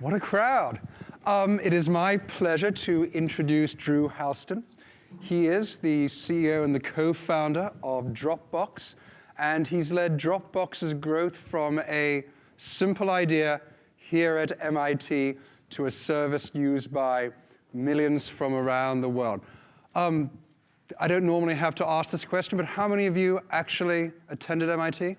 What a crowd. It is my pleasure to introduce Drew Houston. He is the CEO and the co-founder of Dropbox, and he's led Dropbox's growth from a simple idea here at MIT to a service used by millions from around the world. I don't normally have to ask this question, but how many of you actually attended MIT?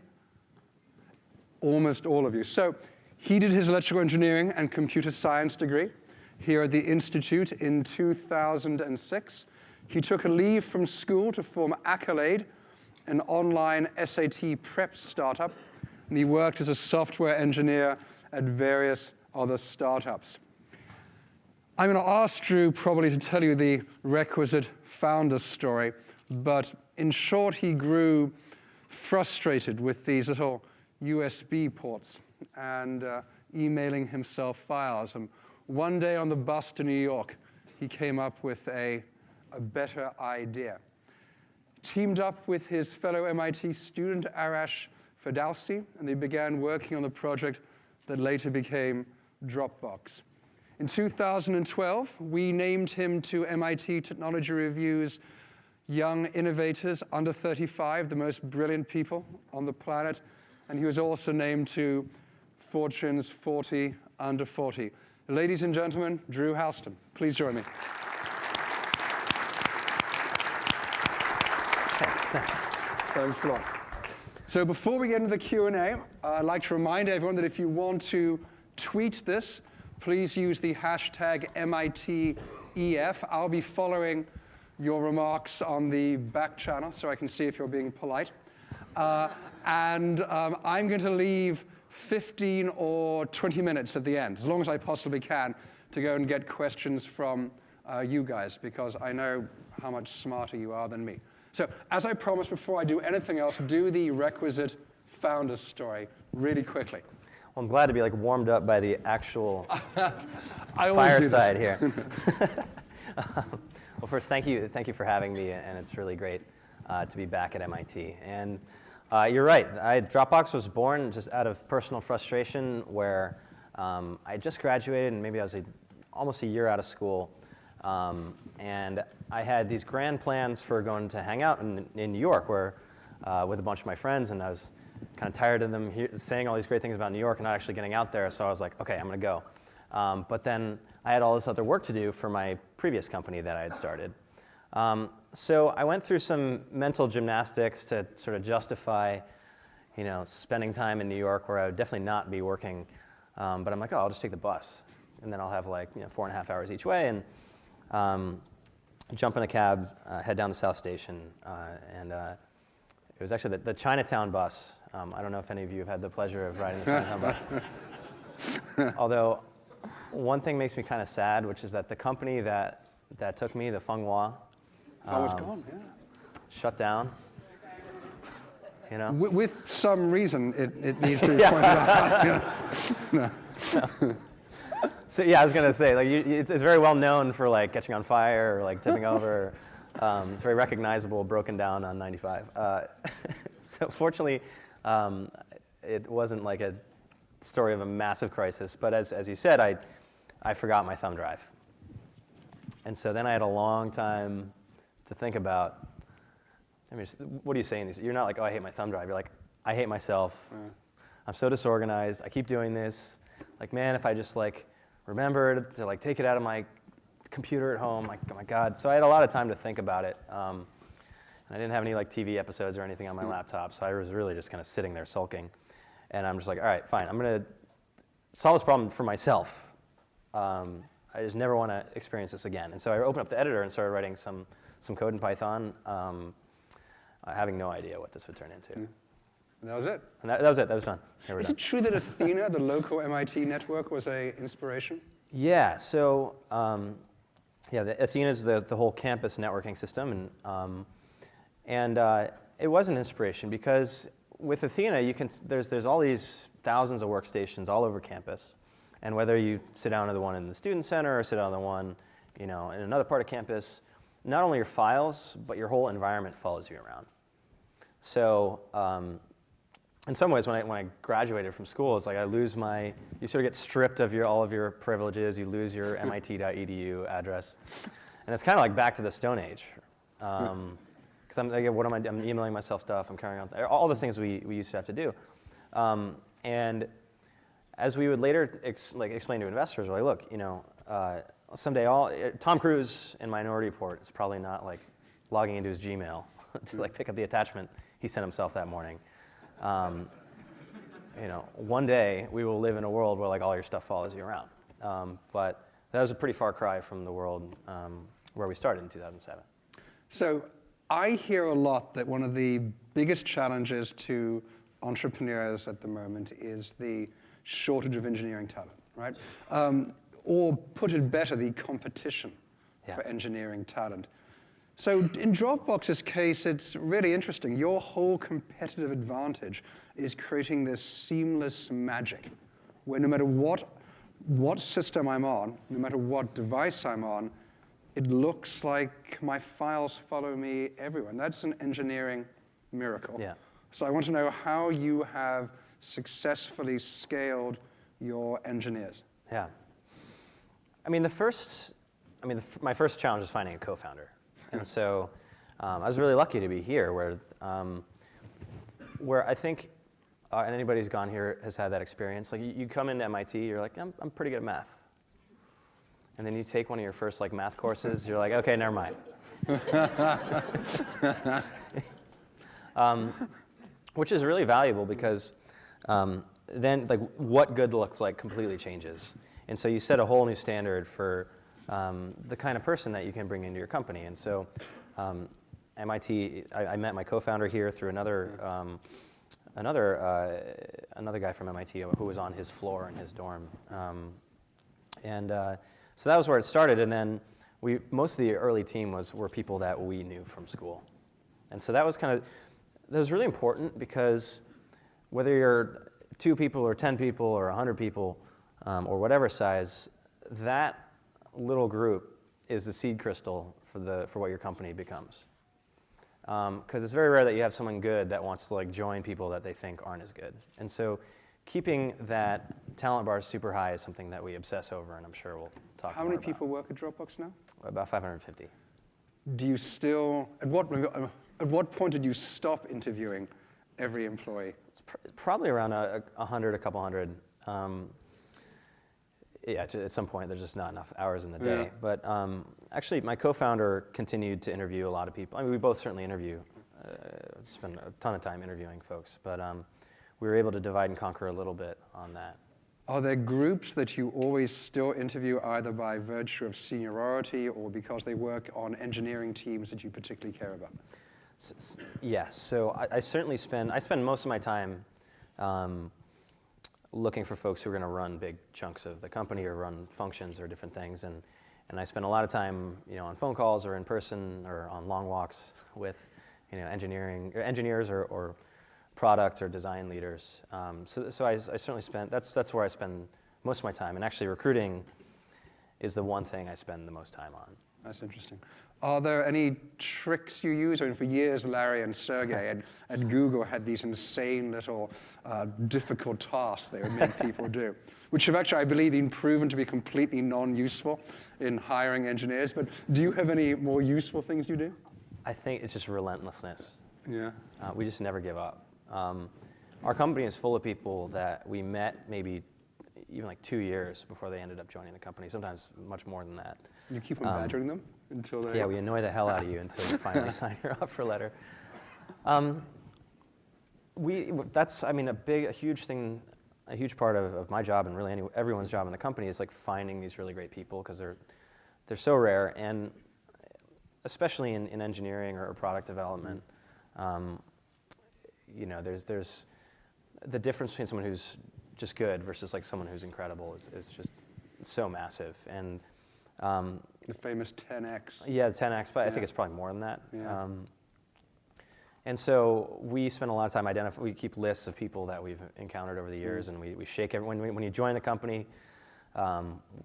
Almost all of you. So he did his electrical engineering and computer science degree here at the Institute in 2006. He took a leave from school to form Accolade, an online SAT prep startup, and he worked as a software engineer at various other startups. I'm going to ask Drew probably to tell you the requisite founder story, but in short, he grew frustrated with these little USB ports and emailing himself files. And one day on the bus to New York, he came up with a better idea. Teamed up with his fellow MIT student, Arash Ferdowsi, and they began working on the project that later became Dropbox. In 2012, we named him to MIT Technology Review's Young Innovators Under 35, the most brilliant people on the planet. And he was also named to Fortune's 40 Under 40. Ladies and gentlemen, Drew Houston. Please join me. Thanks a lot. So before we get into the Q&A, I'd like to remind everyone that if you want to tweet this, please use the hashtag MITEF. I'll be following your remarks on the back channel so I can see if you're being polite. I'm going to leave 15 or 20 minutes at the end, as long as I possibly can, to go and get questions from you guys, because I know how much smarter you are than me. So, as I promised, before I do anything else, do the requisite founder's story really quickly. Well, I'm glad to be warmed up by the actual fireside here. Well, first, thank you for having me, and it's really great to be back at MIT. And you're right, Dropbox was born just out of personal frustration, where I just graduated, and maybe I was almost a year out of school, and I had these grand plans for going to hang out in New York, where with a bunch of my friends, and I was kind of tired of them saying all these great things about New York and not actually getting out there, so I was like, okay, I'm going to go. But then I had all this other work to do for my previous company that I had started. So I went through some mental gymnastics to sort of justify, spending time in New York where I would definitely not be working. But I'm like, oh, I'll just take the bus, and then I'll have 4.5 hours each way, and jump in a cab, head down to South Station, and it was actually the Chinatown bus. I don't know if any of you have had the pleasure of riding the Chinatown bus. Although, one thing makes me kind of sad, which is that the company that took me, the Fenghua, was gone, yeah. Shut down. With some reason, it needs to be pointed out. No. So yeah, I was gonna say, it's very well known for catching on fire or tipping over. It's very recognizable, broken down on 95. So fortunately, it wasn't a story of a massive crisis. But as you said, I forgot my thumb drive, and so then I had a long time to think about. What do you say in these? You're not oh, I hate my thumb drive. You're like, I hate myself. Yeah. I'm so disorganized. I keep doing this. Man, if I just remembered to take it out of my computer at home, oh my God. So I had a lot of time to think about it. And I didn't have any TV episodes or anything on my laptop, so I was really just kind of sitting there sulking. And I'm just all right, fine. I'm going to solve this problem for myself. I just never want to experience this again. And so I opened up the editor and started writing some code in Python, having no idea what this would turn into. And that was it? And that was it. That was done. Is it true that Athena, the local MIT network, was an inspiration? Yeah. So, Athena is the whole campus networking system, and it was an inspiration because with Athena, there's all these thousands of workstations all over campus, and whether you sit down at the one in the student center or sit down on the one, in another part of campus, not only your files but your whole environment follows you around. So in some ways, when I graduated from school, it's like you sort of get stripped of all of your privileges, you lose your MIT.edu address, and it's kind of like back to the Stone Age. Because I'm emailing myself stuff, I'm carrying on, all the things we used to have to do. And as we would later explain to investors, we're like, look, someday Tom Cruise in Minority Report is probably not like logging into his Gmail to like pick up the attachment he sent himself that morning. One day we will live in a world where like all your stuff follows you around. But that was a pretty far cry from the world where we started in 2007. So I hear a lot that one of the biggest challenges to entrepreneurs at the moment is the shortage of engineering talent, right? Or put it better, the competition for engineering talent. So in Dropbox's case, it's really interesting. Your whole competitive advantage is creating this seamless magic where no matter what system I'm on, no matter what device I'm on, it looks like my files follow me everywhere. And that's an engineering miracle. Yeah. So I want to know how you have successfully scaled your engineers. Yeah. My first challenge was finding a co-founder. And so I was really lucky to be here where I think, and anybody who's gone here has had that experience. Like you come into MIT, you're like, I'm pretty good at math. And then you take one of your first like math courses, you're like, okay, never mind. Which is really valuable because then like what good looks like completely changes. And so you set a whole new standard for the kind of person that you can bring into your company. And so MIT, I met my co-founder here through another guy from MIT who was on his floor in his dorm. So that was where it started. And then most of the early team were people that we knew from school. And so that was really important because whether you're 2 people or 10 people or 100 people or whatever size, that little group is the seed crystal for what your company becomes. Because it's very rare that you have someone good that wants to like join people that they think aren't as good. And so keeping that talent bar super high is something that we obsess over, and I'm sure we'll talk about. How many people work at Dropbox now? About 550. Do you still, at what point did you stop interviewing every employee? It's probably around 100, a couple hundred. At some point, there's just not enough hours in the day. Yeah. But actually, my co-founder continued to interview a lot of people. I mean, we both certainly interview, spend a ton of time interviewing folks. But we were able to divide and conquer a little bit on that. Are there groups that you always still interview either by virtue of seniority or because they work on engineering teams that you particularly care about? Yes. So I certainly spend most of my time looking for folks who are going to run big chunks of the company or run functions or different things. And I spend a lot of time, on phone calls or in person or on long walks with, engineers or product or design leaders. So I certainly that's where I spend most of my time. And actually recruiting is the one thing I spend the most time on. That's interesting. Are there any tricks you use? I mean, for years, Larry and Sergey at Google had these insane little difficult tasks they would make people do, which have actually, I believe, been proven to be completely non-useful in hiring engineers. But do you have any more useful things you do? I think it's just relentlessness. Yeah. We just never give up. Our company is full of people that we met maybe even like 2 years before they ended up joining the company, sometimes much more than that. You keep on badgering them until they... Yeah, we annoy the hell out of you until you finally sign your offer letter. That's a huge thing, a huge part of my job and really everyone's job in the company is like finding these really great people because they're so rare, and especially in engineering or product development, there's the difference between someone who's just good versus like someone who's incredible is just so massive. And the famous 10x. Yeah, 10x, but I think it's probably more than that. Yeah. And so we spend a lot of time we keep lists of people that we've encountered over the years, and we shake everyone. When you join the company,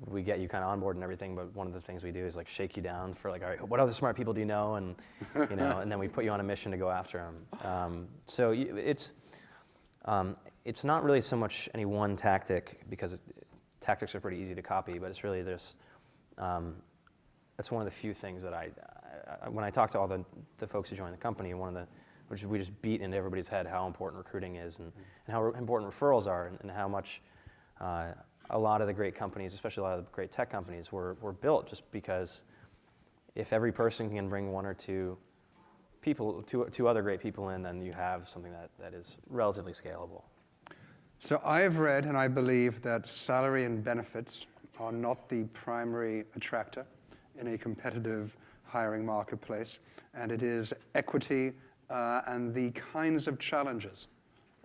we get you kind of on board and everything, but one of the things we do is like shake you down for like, all right, what other smart people do you know? And, and then we put you on a mission to go after them. So it's, it's not really so much any one tactic, because tactics are pretty easy to copy, but it's really this, that's one of the few things that when I talk to all the folks who join the company, which we just beat into everybody's head how important recruiting is, and how important referrals are, and how much a lot of the great companies, especially a lot of the great tech companies, were built just because if every person can bring one or two people, two other great people in, then you have something that is relatively scalable. So I've read, and I believe, that salary and benefits are not the primary attractor in a competitive hiring marketplace, and it is equity and the kinds of challenges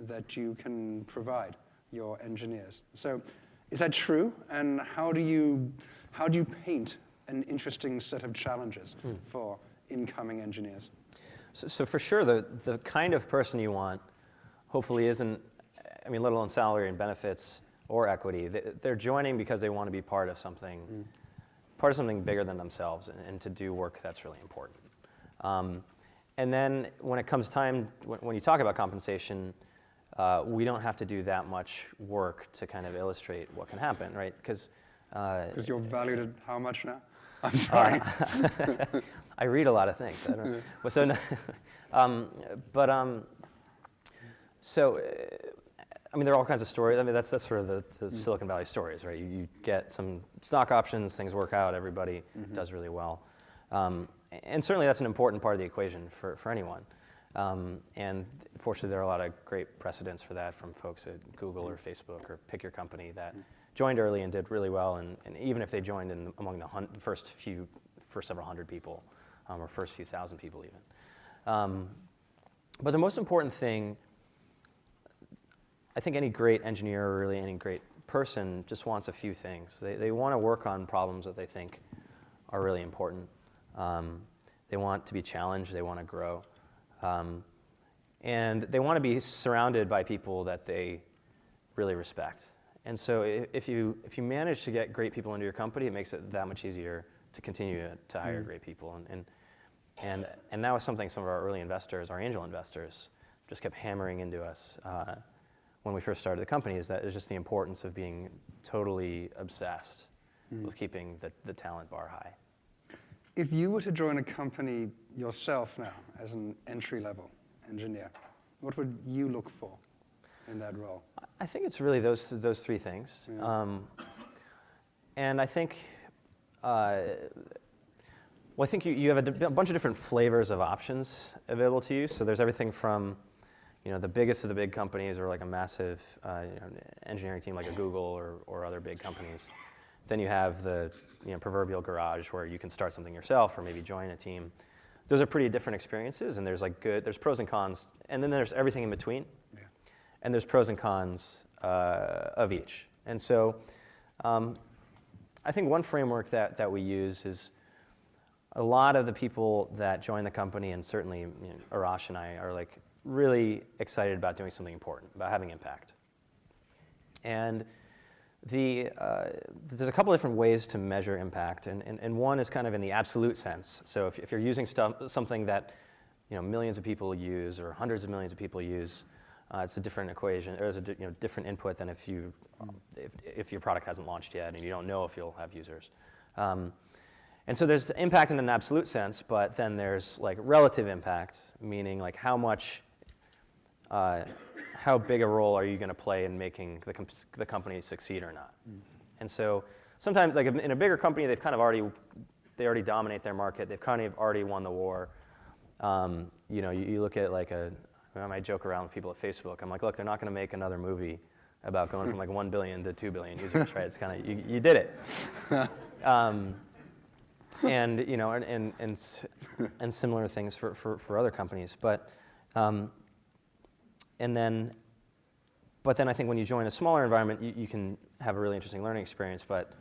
that you can provide your engineers. So is that true? And how do you paint an interesting set of challenges for incoming engineers? So for sure, the kind of person you want hopefully isn't, let alone salary and benefits or equity. They're joining because they want to be part of something bigger than themselves, and to do work that's really important. And then when it comes time, when you talk about compensation, we don't have to do that much work to kind of illustrate what can happen, right? Because you're valued at how much now? I'm sorry. I read a lot of things. I don't know. There are all kinds of stories. That's sort of the Silicon Valley stories, right? You get some stock options, things work out, everybody does really well. And certainly that's an important part of the equation for anyone. And fortunately, there are a lot of great precedents for that from folks at Google or Facebook or pick your company that joined early and did really well. And even if they joined among the first several hundred people, or first few thousand people even. But the most important thing, I think any great engineer or really any great person just wants a few things. They want to work on problems that they think are really important. They want to be challenged. They want to grow. And they want to be surrounded by people that they really respect. And so if you manage to get great people into your company, it makes it that much easier to continue to hire great people. And that was something some of our early investors, our angel investors, just kept hammering into us when we first started the company, is that it's just the importance of being totally obsessed with keeping the talent bar high. If you were to join a company yourself now as an entry-level engineer, what would you look for in that role? I think it's really those three things. Yeah. And I think, I think you have a bunch of different flavors of options available to you. So there's everything from, the biggest of the big companies, or like a massive engineering team like a Google or other big companies. Then you have the proverbial garage where you can start something yourself or maybe join a team. Those are pretty different experiences, and there's there's pros and cons, and then there's everything in between. Yeah. And there's pros and cons of each. And so I think one framework that we use is a lot of the people that join the company, and certainly Arash and I, are really excited about doing something important, about having impact. And there's a couple different ways to measure impact, and one is kind of in the absolute sense. So if you're using something that millions of people use or hundreds of millions of people use, it's a different equation, or it's a different input than if your product hasn't launched yet and you don't know if you'll have users. And so there's impact in an absolute sense, but then there's relative impact, meaning how big a role are you going to play in making the company succeed or not? And so sometimes, in a bigger company, they've kind of already dominate their market. They've kind of already won the war. You look at I might joke around with people at Facebook. I'm like, look, they're not going to make another movie about going from 1 billion to 2 billion users, right? It's kind of you did it. And similar things for other companies, but then I think when you join a smaller environment, you can have a really interesting learning experience. But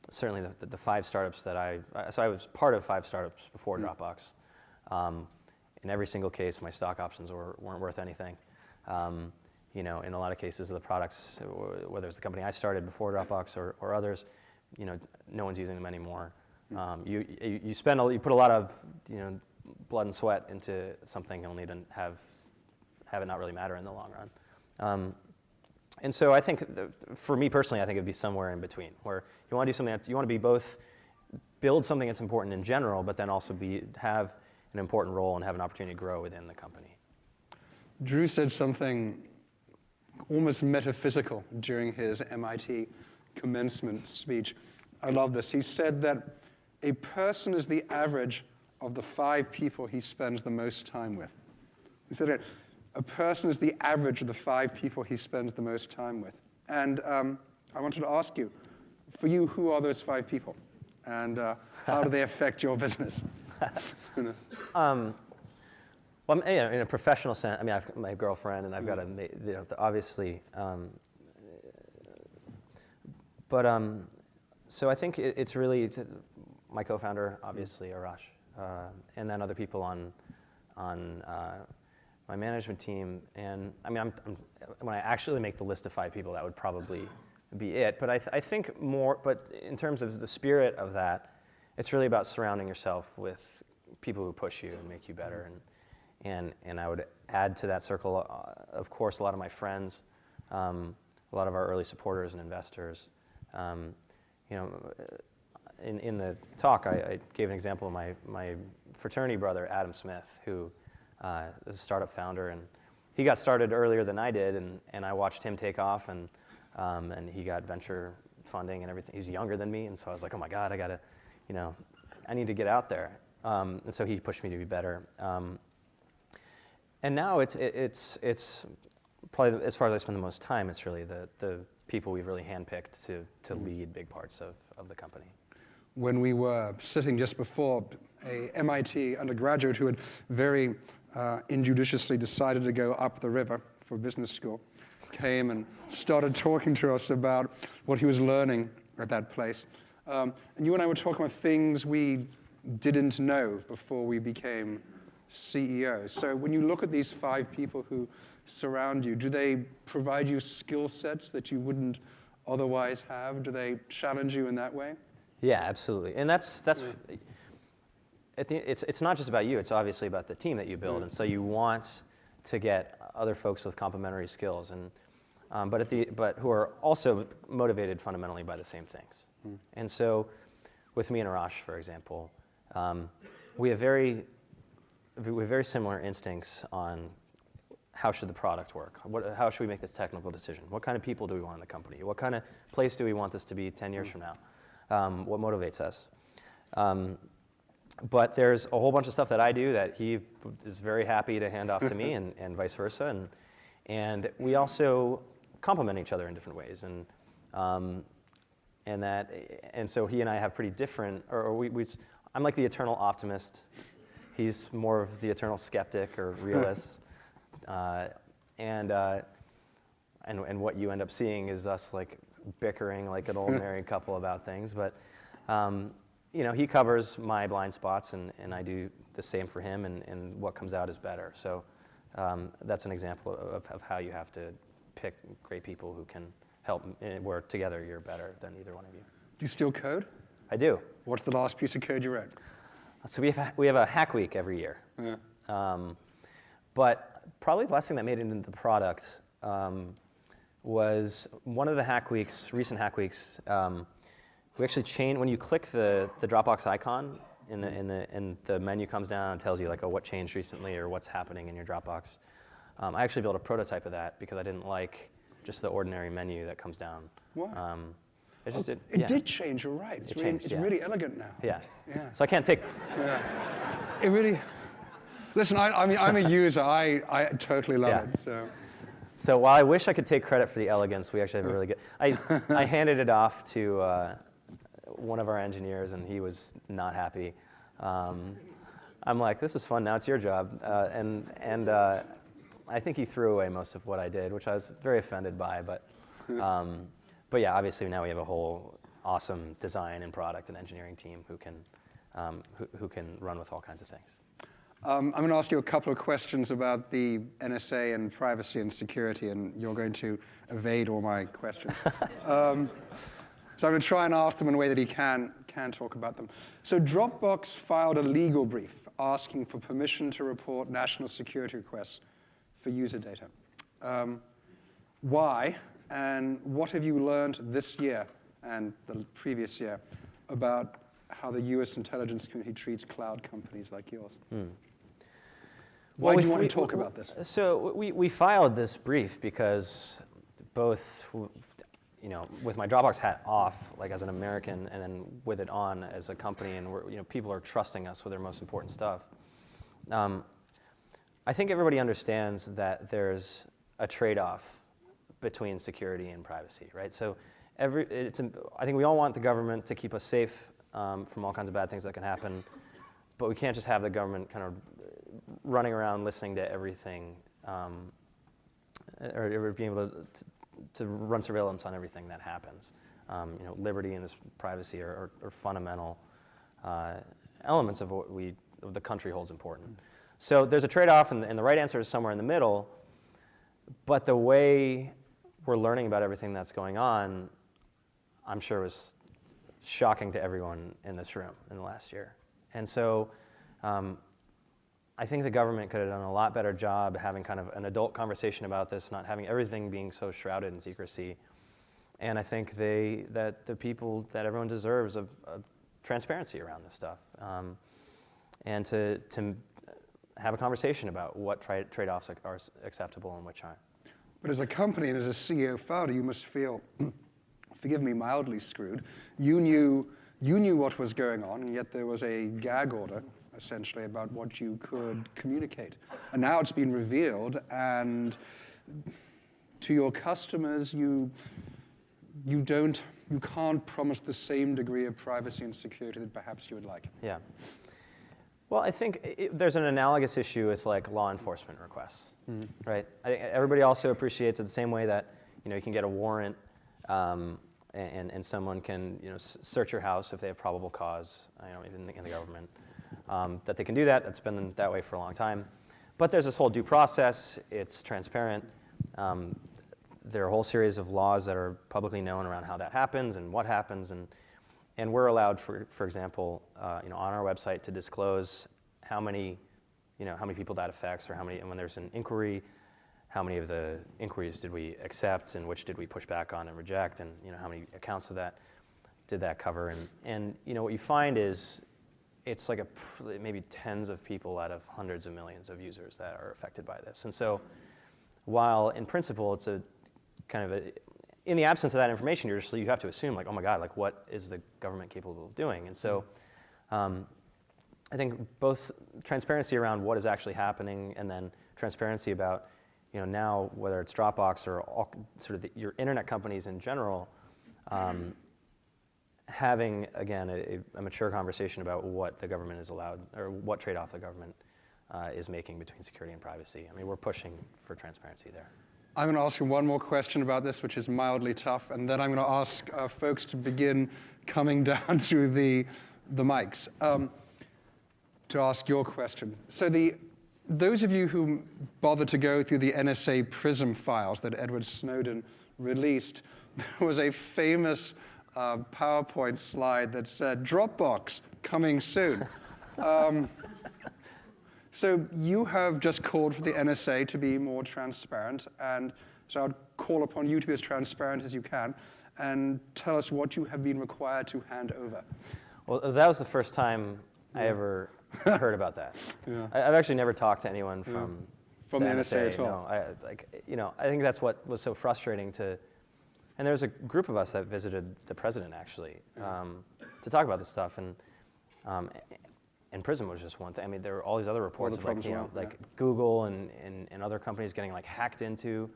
certainly the 5 startups that I was part of 5 startups before Dropbox. In every single case, my stock options weren't worth anything. In a lot of cases, the products, whether it's the company I started before Dropbox or others, no one's using them anymore. You put a lot of blood and sweat into something only to have it not really matter in the long run. And so I think, for me personally, I think it'd be somewhere in between, where you want to do something you want to be both build something that's important in general, but then also have an important role and have an opportunity to grow within the company. Drew said something almost metaphysical during his MIT commencement speech. I love this. He said that a person is the average of the 5 people he spends the most time with. He said that a person is the average of the 5 people he spends the most time with. And I wanted to ask you, for you, who are those 5 people? And how do they affect your business? Well, in a professional sense, I mean, I've got my girlfriend, and I've got obviously. So I think it's really my co-founder, obviously, Arash, and then other people on my management team. And I mean, when I actually make the list of 5 people, that would probably be it. But I think more. But in terms of the spirit of that, it's really about surrounding yourself with people who push you and make you better. And I would add to that circle, of course, a lot of my friends, a lot of our early supporters and investors. In the talk, I gave an example of my fraternity brother, Adam Smith, who is a startup founder, and he got started earlier than I did, and I watched him take off, and he got venture funding and everything. He was younger than me, and so I was like, oh my God, I need to get out there. And so he pushed me to be better. And now it's probably, as far as I spend the most time, it's really the people we've really handpicked to lead big parts of the company. When we were sitting just before, a MIT undergraduate who had very injudiciously decided to go up the river for business school came and started talking to us about what he was learning at that place. And you and I were talking about things we didn't know before we became CEOs. So when you look at these 5 people who surround you, do they provide you skill sets that you wouldn't otherwise have? Do they challenge you in that way? Yeah, absolutely. And that's it's not just about you. It's obviously about the team that you build. And so you want to get other folks with complementary skills, and but who are also motivated fundamentally by the same things. And so, with me and Arash, for example, we have very similar instincts on how should the product work? How should we make this technical decision? What kind of people do we want in the company? What kind of place do we want this to be 10 years from now? What motivates us? But there's a whole bunch of stuff that I do that he is very happy to hand off to me, and vice versa. And we also complement each other in different ways. And so he and I have pretty different, I'm like the eternal optimist. He's more of the eternal skeptic or realist. And what you end up seeing is us like bickering like an old married couple about things. But he covers my blind spots, and I do the same for him, and what comes out is better. So that's an example of how you have to pick great people who can help, where together you're better than either one of you. Do you still code? I do. What's the last piece of code you wrote? So we have a hack week every year. Yeah. But probably the last thing that made it into the product was one of the recent hack weeks. We actually changed, when you click the Dropbox icon and the menu comes down and tells you like, oh, what changed recently or what's happening in your Dropbox. I actually built a prototype of that because I didn't like just the ordinary menu that comes down. Why? It did change, you're right. It's really elegant now. Yeah. So I can't take... Yeah. It really... Listen, I'm a user. I totally love it. So while I wish I could take credit for the elegance, we actually have a really good... I handed it off to one of our engineers, and he was not happy. I'm like, this is fun, now it's your job. And I think he threw away most of what I did, which I was very offended by. But yeah, obviously now we have a whole awesome design and product and engineering team who can run with all kinds of things. I'm going to ask you a couple of questions about the NSA and privacy and security, and you're going to evade all my questions. So I'm going to try and ask them in a way that he can talk about them. So Dropbox filed a legal brief asking for permission to report national security requests for user data. why, and what have you learned this year and the previous year about how the US intelligence community treats cloud companies like yours? Why do you want to talk about this? So we filed this brief because both, with my Dropbox hat off, like as an American, and then with it on as a company, and people are trusting us with their most important stuff. I think everybody understands that there's a trade-off between security and privacy, right? So I think we all want the government to keep us safe from all kinds of bad things that can happen, but we can't just have the government kind of running around listening to everything, or being able to run surveillance on everything that happens. Liberty and this privacy are fundamental elements of what the country holds important. So there's a trade-off, and the right answer is somewhere in the middle. But the way we're learning about everything that's going on, I'm sure was shocking to everyone in this room in the last year. And so I think the government could have done a lot better job having kind of an adult conversation about this, not having everything being so shrouded in secrecy. And I think that everyone deserves a transparency around this stuff, and to have a conversation about what trade-offs are acceptable and which aren't. But as a company and as a CEO founder, you must feel, forgive me, mildly screwed. You knew what was going on, and yet there was a gag order, essentially, about what you could communicate. And now it's been revealed, and to your customers, you can't promise the same degree of privacy and security that perhaps you would like. Yeah. Well, I think there's an analogous issue with like law enforcement requests, right? I think everybody also appreciates it the same way that you can get a warrant, and someone can search your house if they have probable cause, in the government, that they can do that. That's been that way for a long time. But there's this whole due process. It's transparent. There are a whole series of laws that are publicly known around how that happens and what happens, and we're allowed, for example, on our website to disclose how many people that affects, or and when there's an inquiry, how many of the inquiries did we accept, and which did we push back on and reject, and how many accounts of that did that cover, and what you find is it's like maybe tens of people out of hundreds of millions of users that are affected by this, and so while in principle it's a kind of in the absence of that information, you have to assume, like, oh my God, like, what is the government capable of doing? And so I think both transparency around what is actually happening, and then transparency about, now whether it's Dropbox or all, sort of your internet companies in general, having, again, a mature conversation about what the government is allowed, or what trade-off the government is making between security and privacy. I mean, we're pushing for transparency there. I'm going to ask you one more question about this, which is mildly tough, and then I'm going to ask folks to begin coming down to the mics to ask your question. So those of you who bothered to go through the NSA PRISM files that Edward Snowden released, there was a famous PowerPoint slide that said, Dropbox, coming soon. So you have just called for the NSA to be more transparent, and so I'd call upon you to be as transparent as you can and tell us what you have been required to hand over. Well, that was the first time I ever heard about that. Yeah. I've actually never talked to anyone from the NSA at all. No, I think that's what was so frustrating and there was a group of us that visited the president actually to talk about this stuff, and PRISM was just one thing. I mean, there were all these other reports of like Google and other companies getting like hacked into.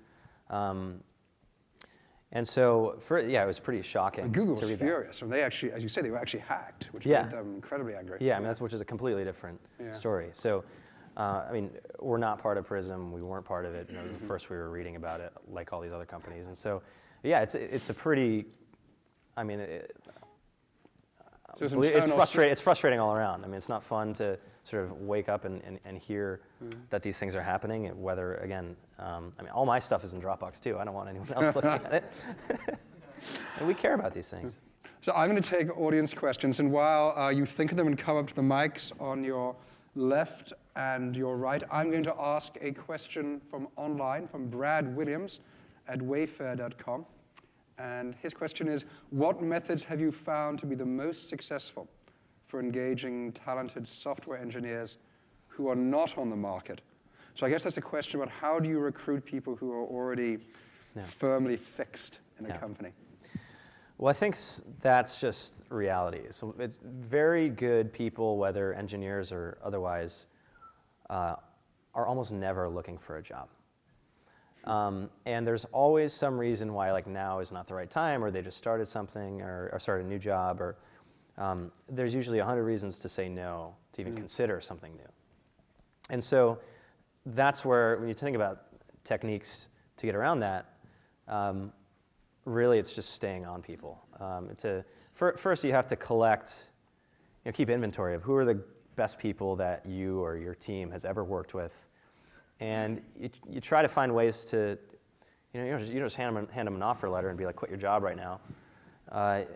And so, it was pretty shocking. Google was furious. They actually, as you say, they were actually hacked, which made them incredibly angry. Yeah, I mean, which is a completely different story. So, I mean, we're not part of PRISM. We weren't part of it. It was the first we were reading about it, like all these other companies. And so, it's a pretty, I mean, it's frustrating all around. I mean, it's not fun to sort of wake up and hear that these things are happening. Whether, again, I mean, all my stuff is in Dropbox too. I don't want anyone else looking at it. And we care about these things. So I'm going to take audience questions, and while you think of them and come up to the mics on your left and your right, I'm going to ask a question from online, from Brad Williams, at wayfair.com. And his question is, what methods have you found to be the most successful for engaging talented software engineers who are not on the market? So I guess that's a question about how do you recruit people who are already firmly fixed in a company? Well, I think that's just reality. So it's very good people, whether engineers or otherwise, are almost never looking for a job. And there's always some reason why like now is not the right time, or they just started something or started a new job, or there's usually 100 reasons to say no to even consider something new. And so that's where, when you think about techniques to get around that, really it's just staying on people. First you have to collect, keep inventory of who are the best people that you or your team has ever worked with. And you try to find ways to, you don't just hand them an offer letter and be like, quit your job right now. And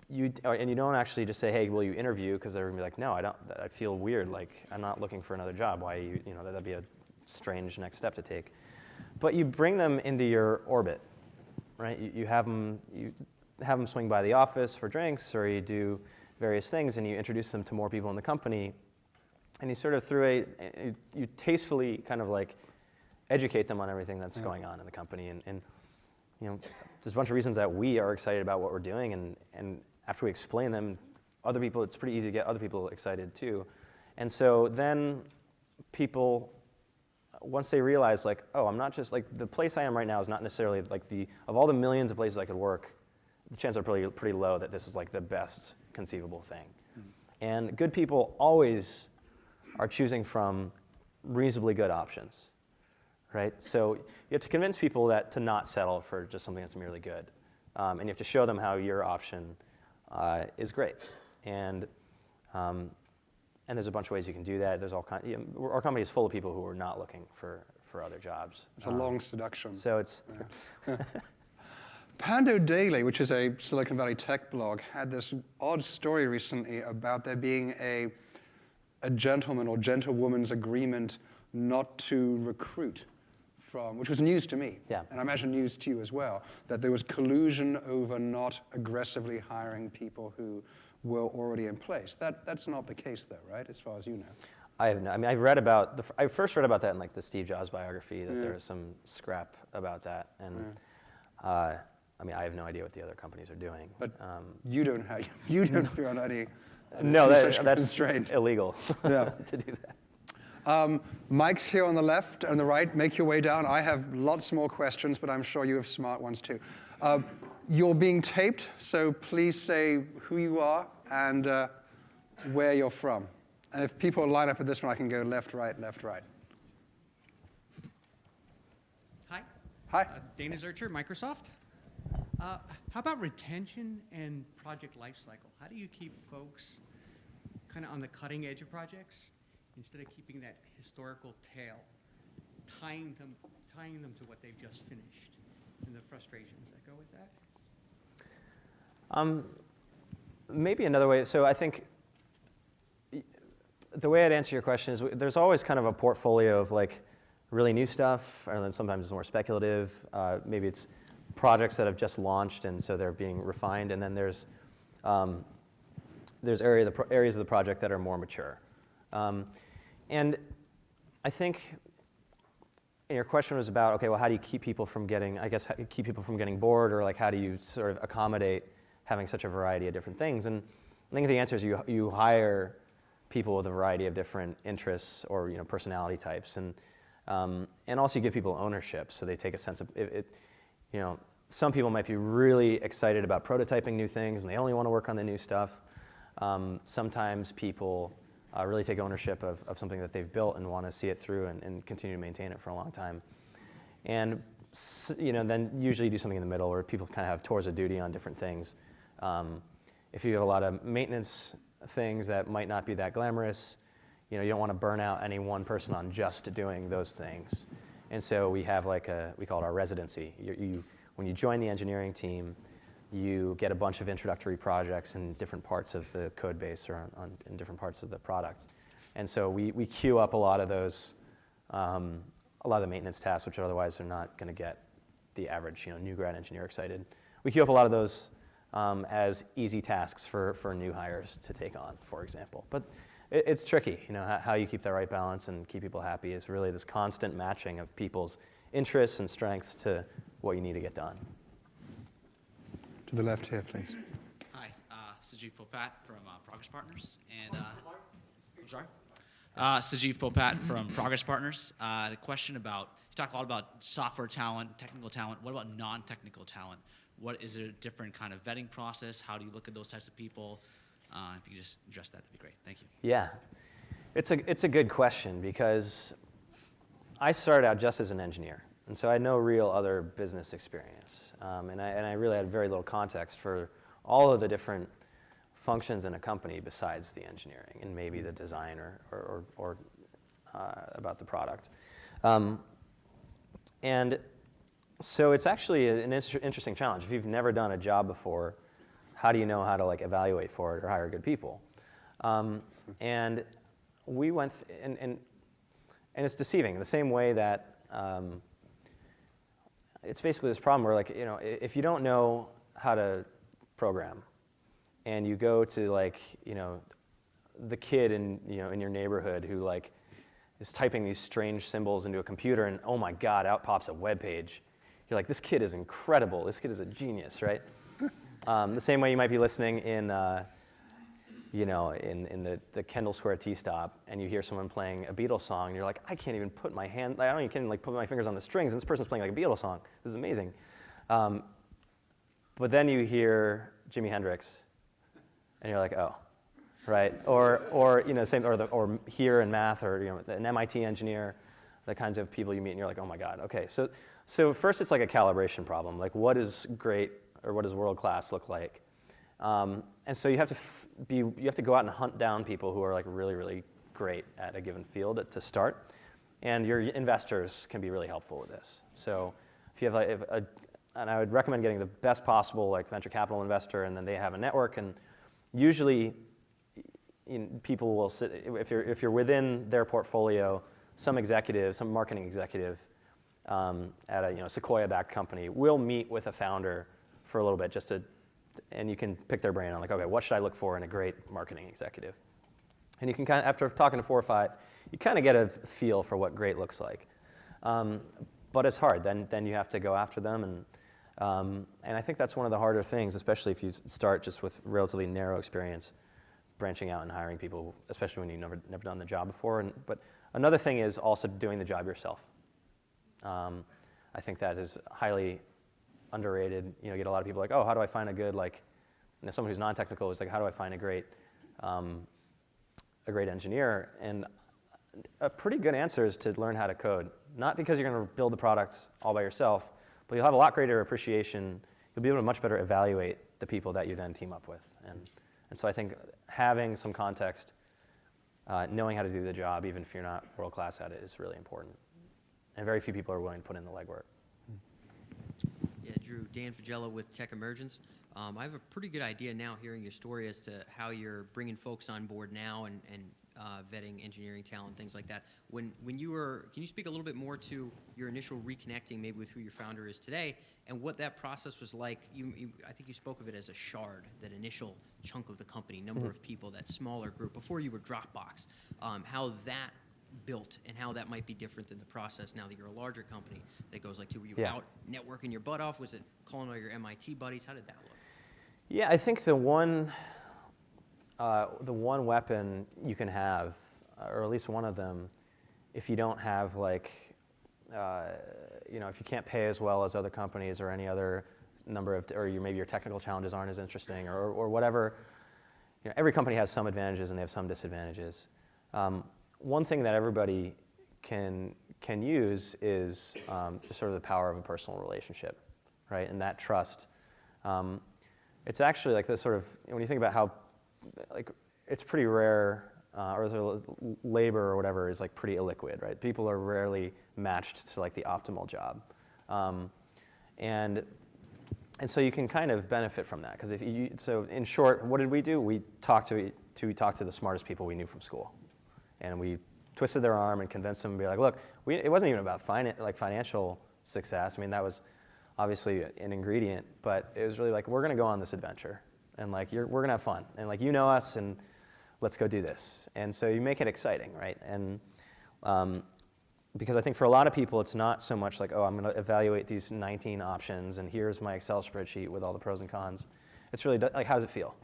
you don't actually just say, hey, will you interview? Because they're gonna be like, no, I don't. I feel weird. Like I'm not looking for another job. Why that'd be a strange next step to take. But you bring them into your orbit, right? You have them swing by the office for drinks, or you do various things, and you introduce them to more people in the company. And you sort of you tastefully kind of like educate them on everything that's going on in the company. And there's a bunch of reasons that we are excited about what we're doing. And after we explain them, other people, it's pretty easy to get other people excited too. And so then people, once they realize like, oh, I'm not just like, the place I am right now is not necessarily like of all the millions of places I could work, the chances are pretty low that this is like the best conceivable thing. And good people always are choosing from reasonably good options, right? So you have to convince people to not settle for just something that's merely good. And you have to show them how your option is great. And there's a bunch of ways you can do that. There's all our company is full of people who are not looking for other jobs. It's a long seduction. So it's... Pando Daily, which is a Silicon Valley tech blog, had this odd story recently about there being a gentleman or gentlewoman's agreement not to recruit which was news to me, and I imagine news to you as well, that there was collusion over not aggressively hiring people who were already in place. That's not the case though, right, as far as you know? I have no, I mean, I first read about that in like the Steve Jobs biography, that there was some scrap about that, and I mean, I have no idea what the other companies are doing. But you don't feel any no, that's constraint. Illegal to do that. Mike's here on the left and the right. Make your way down. I have lots more questions, but I'm sure you have smart ones too. You're being taped, so please say who you are and where you're from. And if people line up at this one, I can go left, right, left, right. Hi. Hi. Dana Zurcher, Microsoft. How about retention and project lifecycle? How do you keep folks kind of on the cutting edge of projects instead of keeping that historical tail, tying them to what they've just finished, and the frustrations that go with that? Maybe another way. So I think the way I'd answer your question is there's always kind of a portfolio of like really new stuff, and then sometimes it's more speculative. Maybe it's projects that have just launched, and so they're being refined. And then there's areas of the project that are more mature. And I think your question was about, okay, well, how do you keep people from getting bored, or like how do you sort of accommodate having such a variety of different things? And I think the answer is you hire people with a variety of different interests or personality types, and also you give people ownership, so they take a sense of it. Some people might be really excited about prototyping new things, and they only want to work on the new stuff. Sometimes people really take ownership of something that they've built and want to see it through and continue to maintain it for a long time. And then usually do something in the middle, where people kind of have tours of duty on different things. If you have a lot of maintenance things that might not be that glamorous, you don't want to burn out any one person on just doing those things. And so we have we call it our residency. When you join the engineering team, you get a bunch of introductory projects in different parts of the code base or in different parts of the product. And so we queue up a lot of those, a lot of the maintenance tasks, which otherwise are not going to get the average new grad engineer excited. We queue up a lot of those as easy tasks for new hires to take on, for example. But it's tricky, how you keep that right balance and keep people happy is really this constant matching of people's interests and strengths to what you need to get done. To the left here, please. Hi, Sajeev Popat from Progress Partners, and I'm sorry, Sajeev Popat from Progress Partners. A question about, you talk a lot about software talent, technical talent. What about non-technical talent? What is there a different kind of vetting process? How do you look at those types of people? If you could just address that'd be great. Thank you. Yeah, it's a good question because I started out just as an engineer, and so I had no real other business experience, and I really had very little context for all of the different functions in a company besides the engineering and maybe the design or about the product. And so it's actually an interesting challenge. If you've never done a job before, how do you know how to evaluate for it or hire good people? And we went, and it's deceiving, the same way that it's basically this problem where if you don't know how to program, and you go to the kid in your neighborhood who is typing these strange symbols into a computer, and oh my God, out pops a web page. You're like, this kid is incredible. This kid is a genius, right? The same way you might be listening in the Kendall Square Tea Stop, and you hear someone playing a Beatles song, and you're like, I can't even put my hand, I don't even put my fingers on the strings, and this person's playing a Beatles song. This is amazing. But then you hear Jimi Hendrix, and you're like, oh, right? Or here in math, or an MIT engineer, the kinds of people you meet, and you're like, oh my God, okay. So first it's like a calibration problem. What is great, or what does world class look like? And so you have to go out and hunt down people who are really, really great at a given field to start. And your investors can be really helpful with this. So if you have and I would recommend getting the best possible venture capital investor, and then they have a network. And usually, people will sit, if you're within their portfolio, some marketing executive at a Sequoia-backed company will meet with a founder for a little bit and you can pick their brain on okay, what should I look for in a great marketing executive? And you can after talking to 4 or 5, you kind of get a feel for what great looks like. But it's hard. Then you have to go after them, and I think that's one of the harder things, especially if you start just with relatively narrow experience, branching out and hiring people, especially when you've never done the job before. But another thing is also doing the job yourself. I think that is highly underrated. You get a lot of people oh, how do I find a good someone who's non-technical is how do I find a great engineer? And a pretty good answer is to learn how to code. Not because you're going to build the products all by yourself, but you'll have a lot greater appreciation. You'll be able to much better evaluate the people that you then team up with. And so I think having some context, knowing how to do the job, even if you're not world class at it, is really important. And very few people are willing to put in the legwork. Yeah, Drew, Dan Fagello with Tech Emergence. I have a pretty good idea now, hearing your story, as to how you're bringing folks on board now and vetting engineering talent, things like that. When you were, can you speak a little bit more to your initial reconnecting, maybe with who your founder is today, and what that process was like? I think you spoke of it as a shard, that initial chunk of the company, number of people, that smaller group, before you were Dropbox. How that built and how that might be different than the process now that you're a larger company that goes were you out networking your butt off? Was it calling all your MIT buddies? How did that look? Yeah, I think the one weapon you can have, or at least one of them, if you don't have if you can't pay as well as other companies or any other number of, or maybe your technical challenges aren't as interesting, or whatever. Every company has some advantages and they have some disadvantages. One thing that everybody can use is just sort of the power of a personal relationship, right? And that trust. It's actually this sort of, when you think about how, it's pretty rare, or the labor or whatever is pretty illiquid, right? People are rarely matched to the optimal job. And so you can kind of benefit from that, because so in short, what did we do? We talked to the smartest people we knew from school. And we twisted their arm and convinced them to be look, it wasn't even about financial success. I mean, that was obviously an ingredient, but it was really like, we're going to go on this adventure, and like we're going to have fun, and like you know us, and let's go do this. And so you make it exciting, right? And because I think for a lot of people, it's not so much like, oh, I'm going to evaluate these 19 options, and here's my Excel spreadsheet with all the pros and cons. It's really like, how does it feel?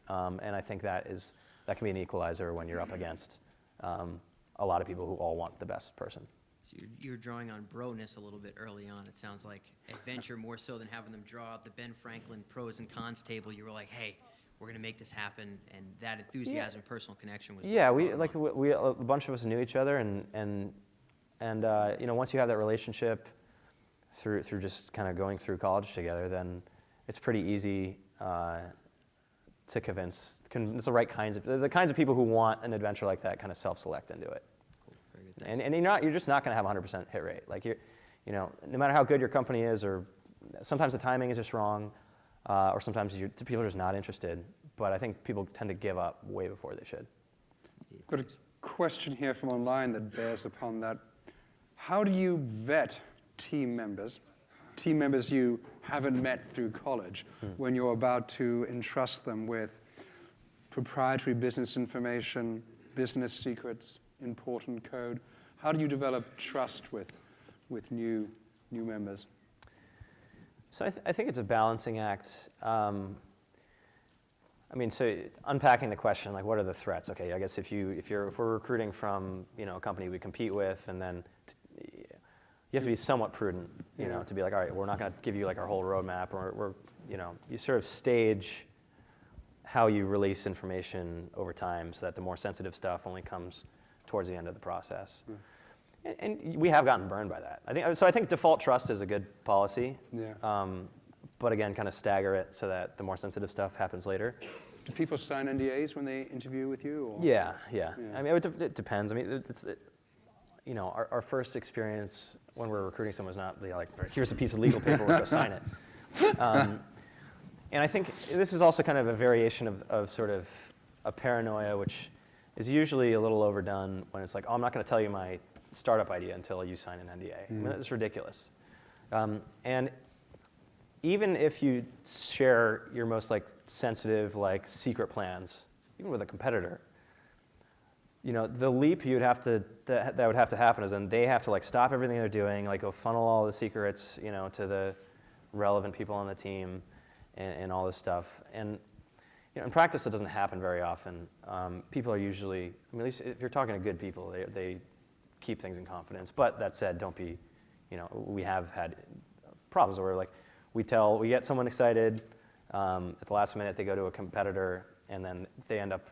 And I think that can be an equalizer when you're up against a lot of people who all want the best person. So you're drawing on bro-ness a little bit early on. It sounds like adventure more so than having them draw out the Ben Franklin pros and cons table. You were like, hey, we're going to make this happen, and that enthusiasm, personal connection was. Yeah, we a bunch of us knew each other, and you know, once you have that relationship through just kind of going through college together, then it's pretty easy to convince the right kinds of people who want an adventure like that kind of self-select into it. Cool. Very good. Thanks. And you're just not going to have 100% hit rate. Like you know, no matter how good your company is, or sometimes the timing is just wrong, or sometimes people are just not interested. But I think people tend to give up way before they should. Got a question here from online that bears upon that. How do you vet team members you haven't met through college, when you're about to entrust them with proprietary business information, business secrets, important code? How do you develop trust with new members? So I think it's a balancing act. I mean, so unpacking the question, like, what are the threats? Okay, I guess if we're recruiting from, you know, a company we compete with, and then you have to be somewhat prudent, you know, to be like, all right, we're not going to give you like our whole roadmap, or we're, you know, you sort of stage how you release information over time, so that the more sensitive stuff only comes towards the end of the process. And we have gotten burned by that. I think default trust is a good policy. Yeah. But again, kind of stagger it so that the more sensitive stuff happens later. Do people sign NDAs when they interview with you? Or? Yeah. I mean, it depends. I mean, you know, our first experience when we're recruiting someone is not like, here's a piece of legal paperwork, go sign it. And I think this is also kind of a variation of sort of a paranoia, which is usually a little overdone when it's like, oh, I'm not going to tell you my startup idea until you sign an NDA. I mean, that's ridiculous. And even if you share your most like sensitive, like secret plans, even with a competitor, you know, the leap that would have to happen is then they have to like stop everything they're doing, like go funnel all the secrets, you know, to the relevant people on the team, and all this stuff. And you know, in practice, it doesn't happen very often. People are usually, I mean, at least if you're talking to good people, they keep things in confidence. But that said, don't be, you know, we have had problems where like we get someone excited, at the last minute they go to a competitor, and then they end up,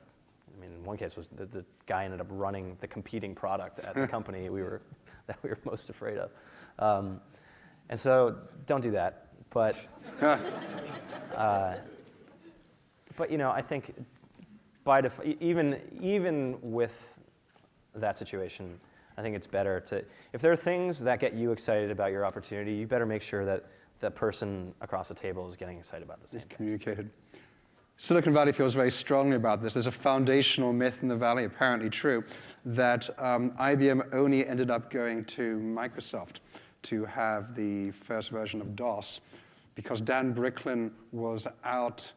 I mean, in one case was the guy ended up running the competing product at the company that we were most afraid of. And so don't do that. But you know, I think by even with that situation, I think it's better to, if there are things that get you excited about your opportunity, you better make sure that the person across the table is getting excited about the same things. Communicated. Silicon Valley feels very strongly about this. There's a foundational myth in the Valley, apparently true, that IBM only ended up going to Microsoft to have the first version of DOS because Dan Bricklin was out,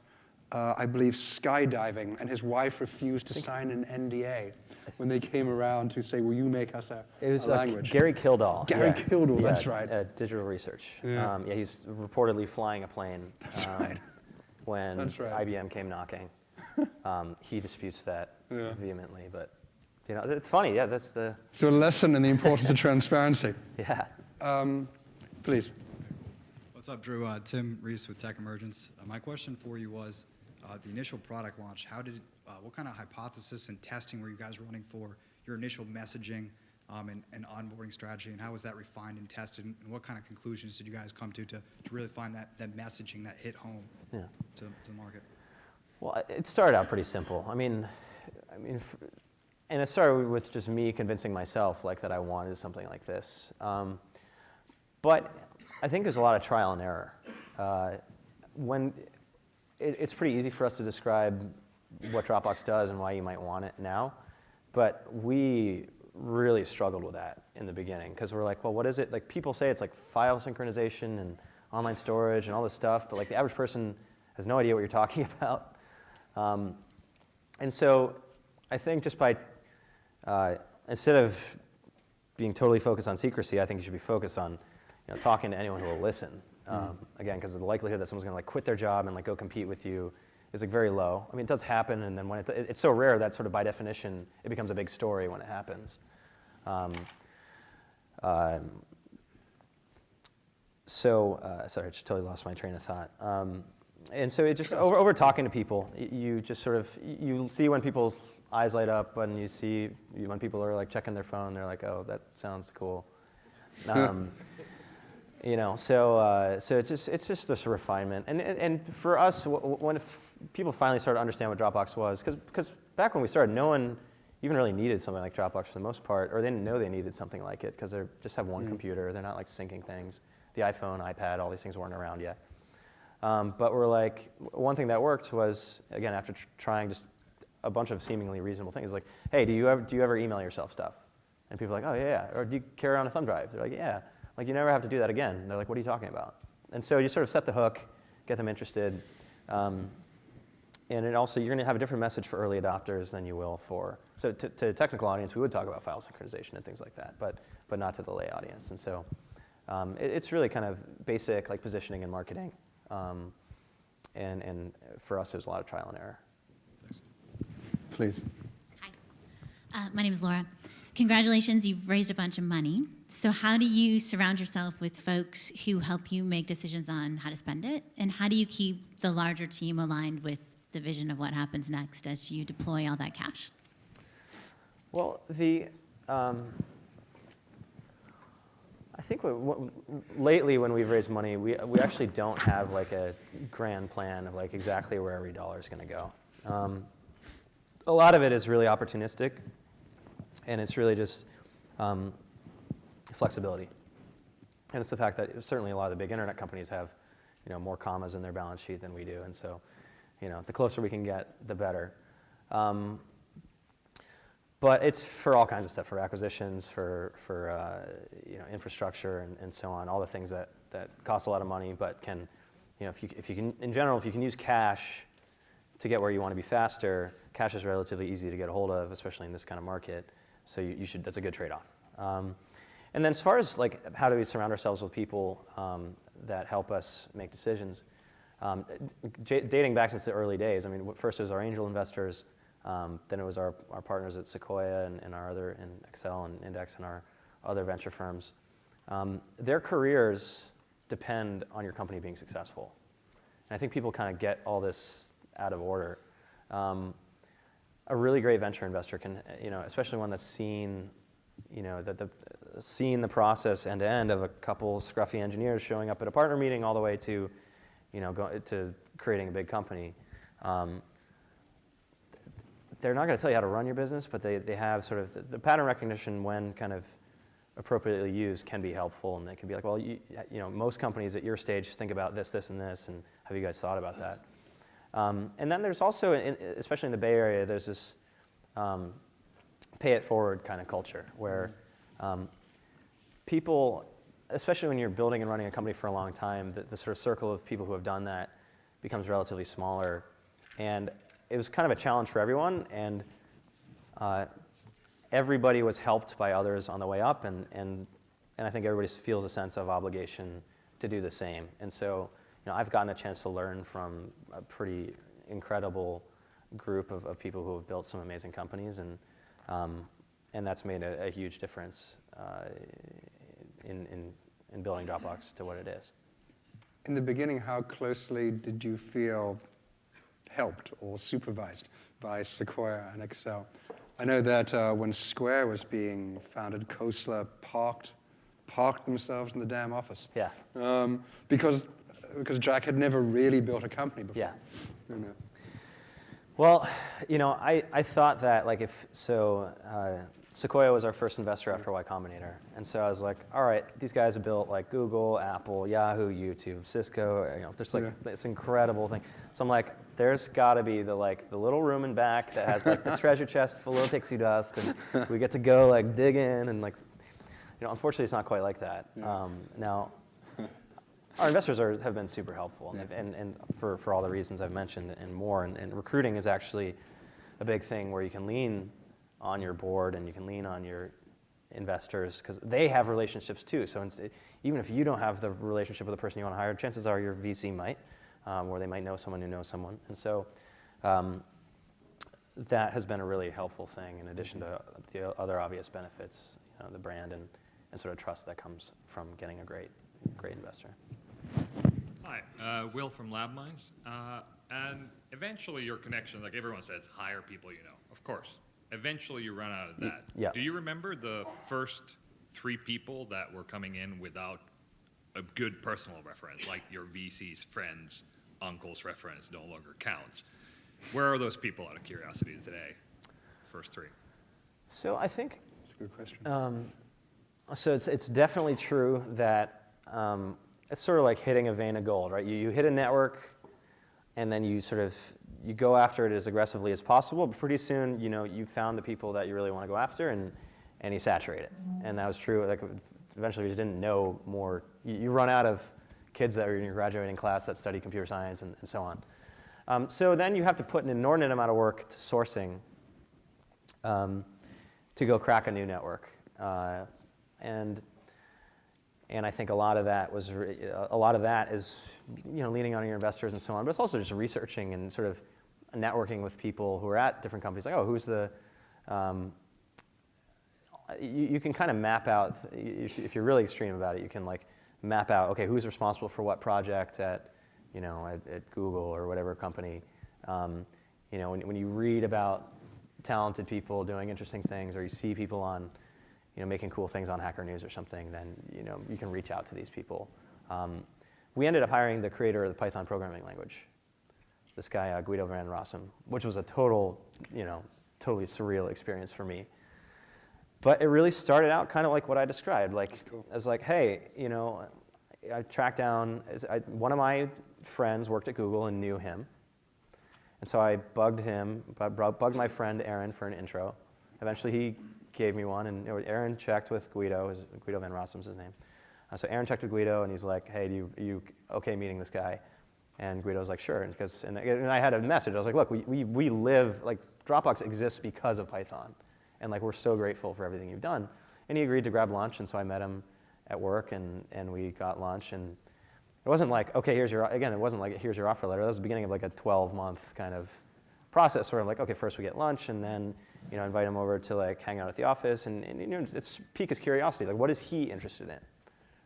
I believe, skydiving, and his wife refused to sign an NDA when they came around to say, will you make us a language? Gary Kildall. Gary Kildall, that's right. Digital Research. Yeah. He's reportedly flying a plane right. when That's right. IBM came knocking. He disputes that vehemently, but you know, it's funny. Yeah, that's the. So a lesson in the importance of transparency. Yeah. Please. What's up, Drew? Tim Reese with Tech Emergence. My question for you was, the initial product launch, what kind of hypothesis and testing were you guys running for your initial messaging and onboarding strategy, and how was that refined and tested, and what kind of conclusions did you guys come to really find that messaging that hit home to the market? Well, it started out pretty simple. I mean, and it started with just me convincing myself like that I wanted something like this. But I think there's a lot of trial and error. It's pretty easy for us to describe what Dropbox does and why you might want it now, but we really struggled with that in the beginning because we're like, well, what is it? Like people say it's like file synchronization and online storage and all this stuff, but like the average person has no idea what you're talking about. And so I think just by, instead of being totally focused on secrecy, I think you should be focused on talking to anyone who will listen. Again, because the likelihood that someone's going to like quit their job and like go compete with you is like very low. I mean, it does happen, and then when it's so rare that sort of by definition it becomes a big story when it happens. Sorry, I just totally lost my train of thought. And so it just over talking to people, you just sort of you see when people's eyes light up, and you see when people are like checking their phone, they're like, oh, that sounds cool. So it's just this refinement, and for us, when people finally started to understand what Dropbox was, because back when we started, no one even really needed something like Dropbox for the most part, or they didn't know they needed something like it because they just have one computer. They're not like syncing things. The iPhone, iPad, all these things weren't around yet. But we're like, one thing that worked was, again, after trying just a bunch of seemingly reasonable things, like, hey, do you ever email yourself stuff? And people are like, oh yeah. Or do you carry around a thumb drive? They're like, yeah. Like, you never have to do that again. They're like, what are you talking about? And so you sort of set the hook, get them interested. And it also, you're going to have a different message for early adopters than you will for, so to a technical audience, we would talk about file synchronization and things like that, but not to the lay audience. And so it's really kind of basic like positioning and marketing. And for us, there's a lot of trial and error. Thanks. Please. Hi. My name is Laura. Congratulations, you've raised a bunch of money. So how do you surround yourself with folks who help you make decisions on how to spend it? And how do you keep the larger team aligned with the vision of what happens next as you deploy all that cash? Well, I think lately when we've raised money, we actually don't have like a grand plan of like exactly where every dollar is going to go. A lot of it is really opportunistic, and it's really just flexibility. And it's the fact that certainly a lot of the big internet companies have more commas in their balance sheet than we do, and so the closer we can get, the better. But it's for all kinds of stuff, for acquisitions, for infrastructure and so on, all the things that cost a lot of money, but can, if you can, in general, if you can use cash to get where you want to be faster, cash is relatively easy to get a hold of, especially in this kind of market. So you should, that's a good trade-off. And then as far as like how do we surround ourselves with people that help us make decisions, dating back since the early days, I mean, first it was our angel investors, then it was our partners at Sequoia and our other, in Excel and Index and our other venture firms. Their careers depend on your company being successful. And I think people kind of get all this out of order. A really great venture investor can, especially one that's seen, seen the process end to end of a couple scruffy engineers showing up at a partner meeting all the way to, to creating a big company. They're not going to tell you how to run your business, but they have sort of the pattern recognition when kind of appropriately used can be helpful, and they can be like, well, most companies at your stage think about this, this, and this, and have you guys thought about that? And then there's also, especially in the Bay Area, there's this pay it forward kind of culture where people, especially when you're building and running a company for a long time, the sort of circle of people who have done that becomes relatively smaller. And it was kind of a challenge for everyone, and everybody was helped by others on the way up, and I think everybody feels a sense of obligation to do the same. And so, I've gotten a chance to learn from a pretty incredible group of people who have built some amazing companies, and that's made a huge difference in building Dropbox to what it is. In the beginning, how closely did you feel helped or supervised by Sequoia and Excel? I know that when Square was being founded, Khosla parked themselves in the damn office. Yeah. Because Jack had never really built a company before. Yeah. Well, I thought that Sequoia was our first investor after Y Combinator, and so I was like, all right, these guys have built like Google, Apple, Yahoo, YouTube, Cisco, there's like this incredible thing. So I'm like, there's got to be the little room in back that has like the treasure chest full of pixie dust, and we get to go like dig in, and unfortunately it's not quite like that. Yeah. Now, our investors have been super helpful, and for all the reasons I've mentioned and more. And recruiting is actually a big thing where you can lean on your board and you can lean on your investors because they have relationships too. So even if you don't have the relationship with the person you want to hire, chances are your VC might, or they might know someone who knows someone. And so that has been a really helpful thing in addition to the other obvious benefits, the brand and sort of trust that comes from getting a great investor. Hi, Will from LabMinds. And eventually your connection, like everyone says, hire people you know, of course. Eventually you run out of that. Yeah. Do you remember the first 3 people that were coming in without a good personal reference, like your VC's friends, uncle's reference no longer counts? Where are those people, out of curiosity, today? First 3. So I think That's a good question. so it's definitely true that it's sort of like hitting a vein of gold, right? You hit a network, and then you go after it as aggressively as possible. But pretty soon, you found the people that you really want to go after, and you saturate it. And that was true. Like eventually, we just didn't know more. You run out of kids that are in your graduating class that study computer science and so on. So then you have to put an inordinate amount of work to sourcing to go crack a new network. And I think a lot of that is leaning on your investors and so on, but it's also just researching and sort of networking with people who are at different companies. Like, who's the you can kind of map out, if you're really extreme about it, you can like map out, okay, who's responsible for what project at Google or whatever company. When you read about talented people doing interesting things, or you see people on making cool things on Hacker News or something, then you can reach out to these people. We ended up hiring the creator of the Python programming language, this guy Guido van Rossum, which was a totally surreal experience for me. But it really started out kind of like what I described, like cool. I was like, hey, I tracked down one of my friends worked at Google and knew him, and so I bugged my friend Aaron for an intro. Eventually, he gave me one, and Aaron checked with Guido. Guido van Rossum's his name. So Aaron checked with Guido, and he's like, hey, are you okay meeting this guy? And Guido was like, sure. And I had a message. I was like, look, we live, like, Dropbox exists because of Python. And like, we're so grateful for everything you've done. And he agreed to grab lunch, and so I met him at work, and we got lunch. And it wasn't like, okay, here's your offer letter. That was the beginning of like a 12-month kind of process where I'm like, okay, first we get lunch, and then invite him over to like hang out at the office, and it's pique his curiosity. Like, what is he interested in?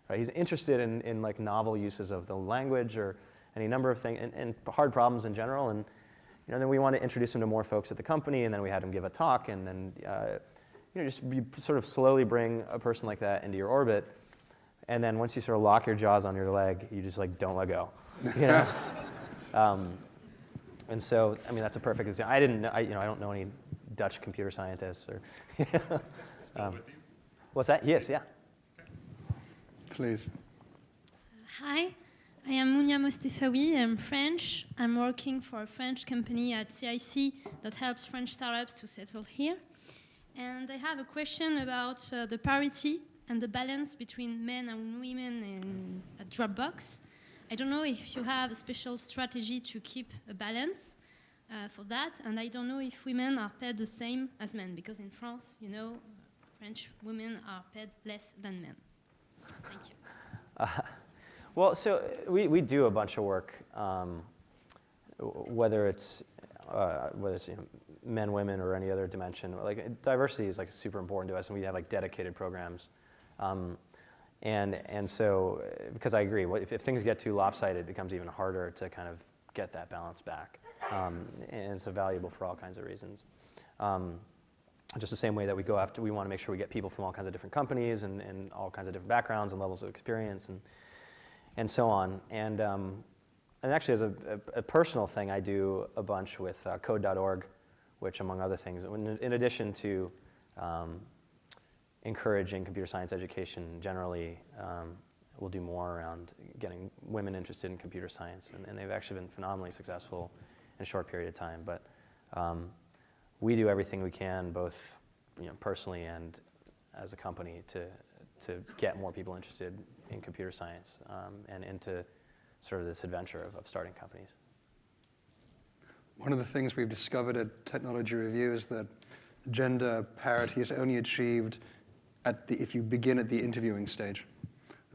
Right? He's interested in like novel uses of the language or any number of things, and hard problems in general. And then we want to introduce him to more folks at the company, and then we had him give a talk, and then you sort of slowly bring a person like that into your orbit. And then once you sort of lock your jaws on your leg, you just like don't let go. And so, I mean, that's a perfect example. I don't know any Dutch computer scientists or. Still with you? What's that? Yes, yeah. Please. Hi, I am Mounia Mostefawi. I'm French. I'm working for a French company at CIC that helps French startups to settle here. And I have a question about the parity and the balance between men and women at Dropbox. I don't know if you have a special strategy to keep a balance for that, and I don't know if women are paid the same as men, because in France, French women are paid less than men. Thank you. Well, so we do a bunch of work, whether it's men, women, or any other dimension. Like diversity is like super important to us, and we have like dedicated programs. And so, because I agree, if things get too lopsided, it becomes even harder to kind of get that balance back. And it's valuable for all kinds of reasons. Just the same way that we want to make sure we get people from all kinds of different companies and all kinds of different backgrounds and levels of experience and so on. And actually, as a personal thing, I do a bunch with code.org, which, among other things, in addition to encouraging computer science education generally, we'll do more around getting women interested in computer science. And they've actually been phenomenally successful in a short period of time. But we do everything we can, both personally and as a company, to get more people interested in computer science and into sort of this adventure of starting companies. One of the things we've discovered at Technology Review is that gender parity is only achieved if you begin at the interviewing stage.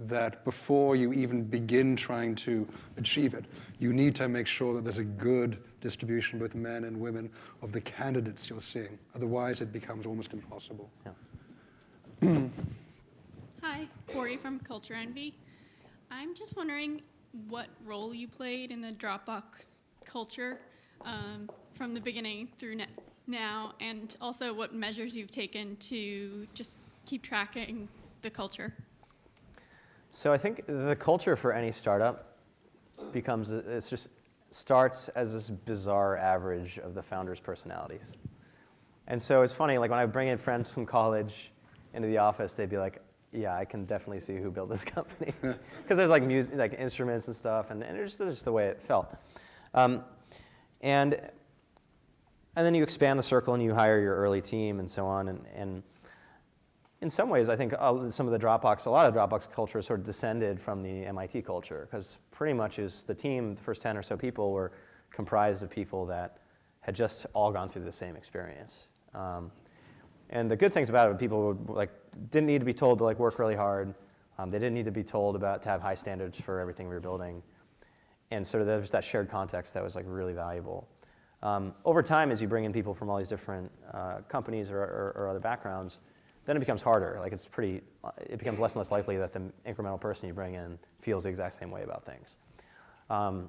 That before you even begin trying to achieve it, you need to make sure that there's a good distribution, both men and women, of the candidates you're seeing. Otherwise, it becomes almost impossible. Yeah. Hi, Corey from Culture Envy. I'm just wondering what role you played in the Dropbox culture from the beginning through now, and also what measures you've taken to just keep tracking the culture. So I think the culture for any startup starts as this bizarre average of the founders' personalities. And so it's funny, like when I bring in friends from college into the office, they'd be like, yeah, I can definitely see who built this company. Because there's like music, like instruments and stuff, and it's just the way it felt. And then you expand the circle and you hire your early team and so on. And in some ways, I think a lot of Dropbox culture sort of descended from the MIT culture, because pretty much the team, the first 10 or so people, were comprised of people that had just all gone through the same experience. And the good things about it, people didn't need to be told to work really hard. They didn't need to be told to have high standards for everything we were building. And sort of there was that shared context that was really valuable. Over time, as you bring in people from all these different companies or other backgrounds, then it becomes harder. It becomes less and less likely that the incremental person you bring in feels the exact same way about things. And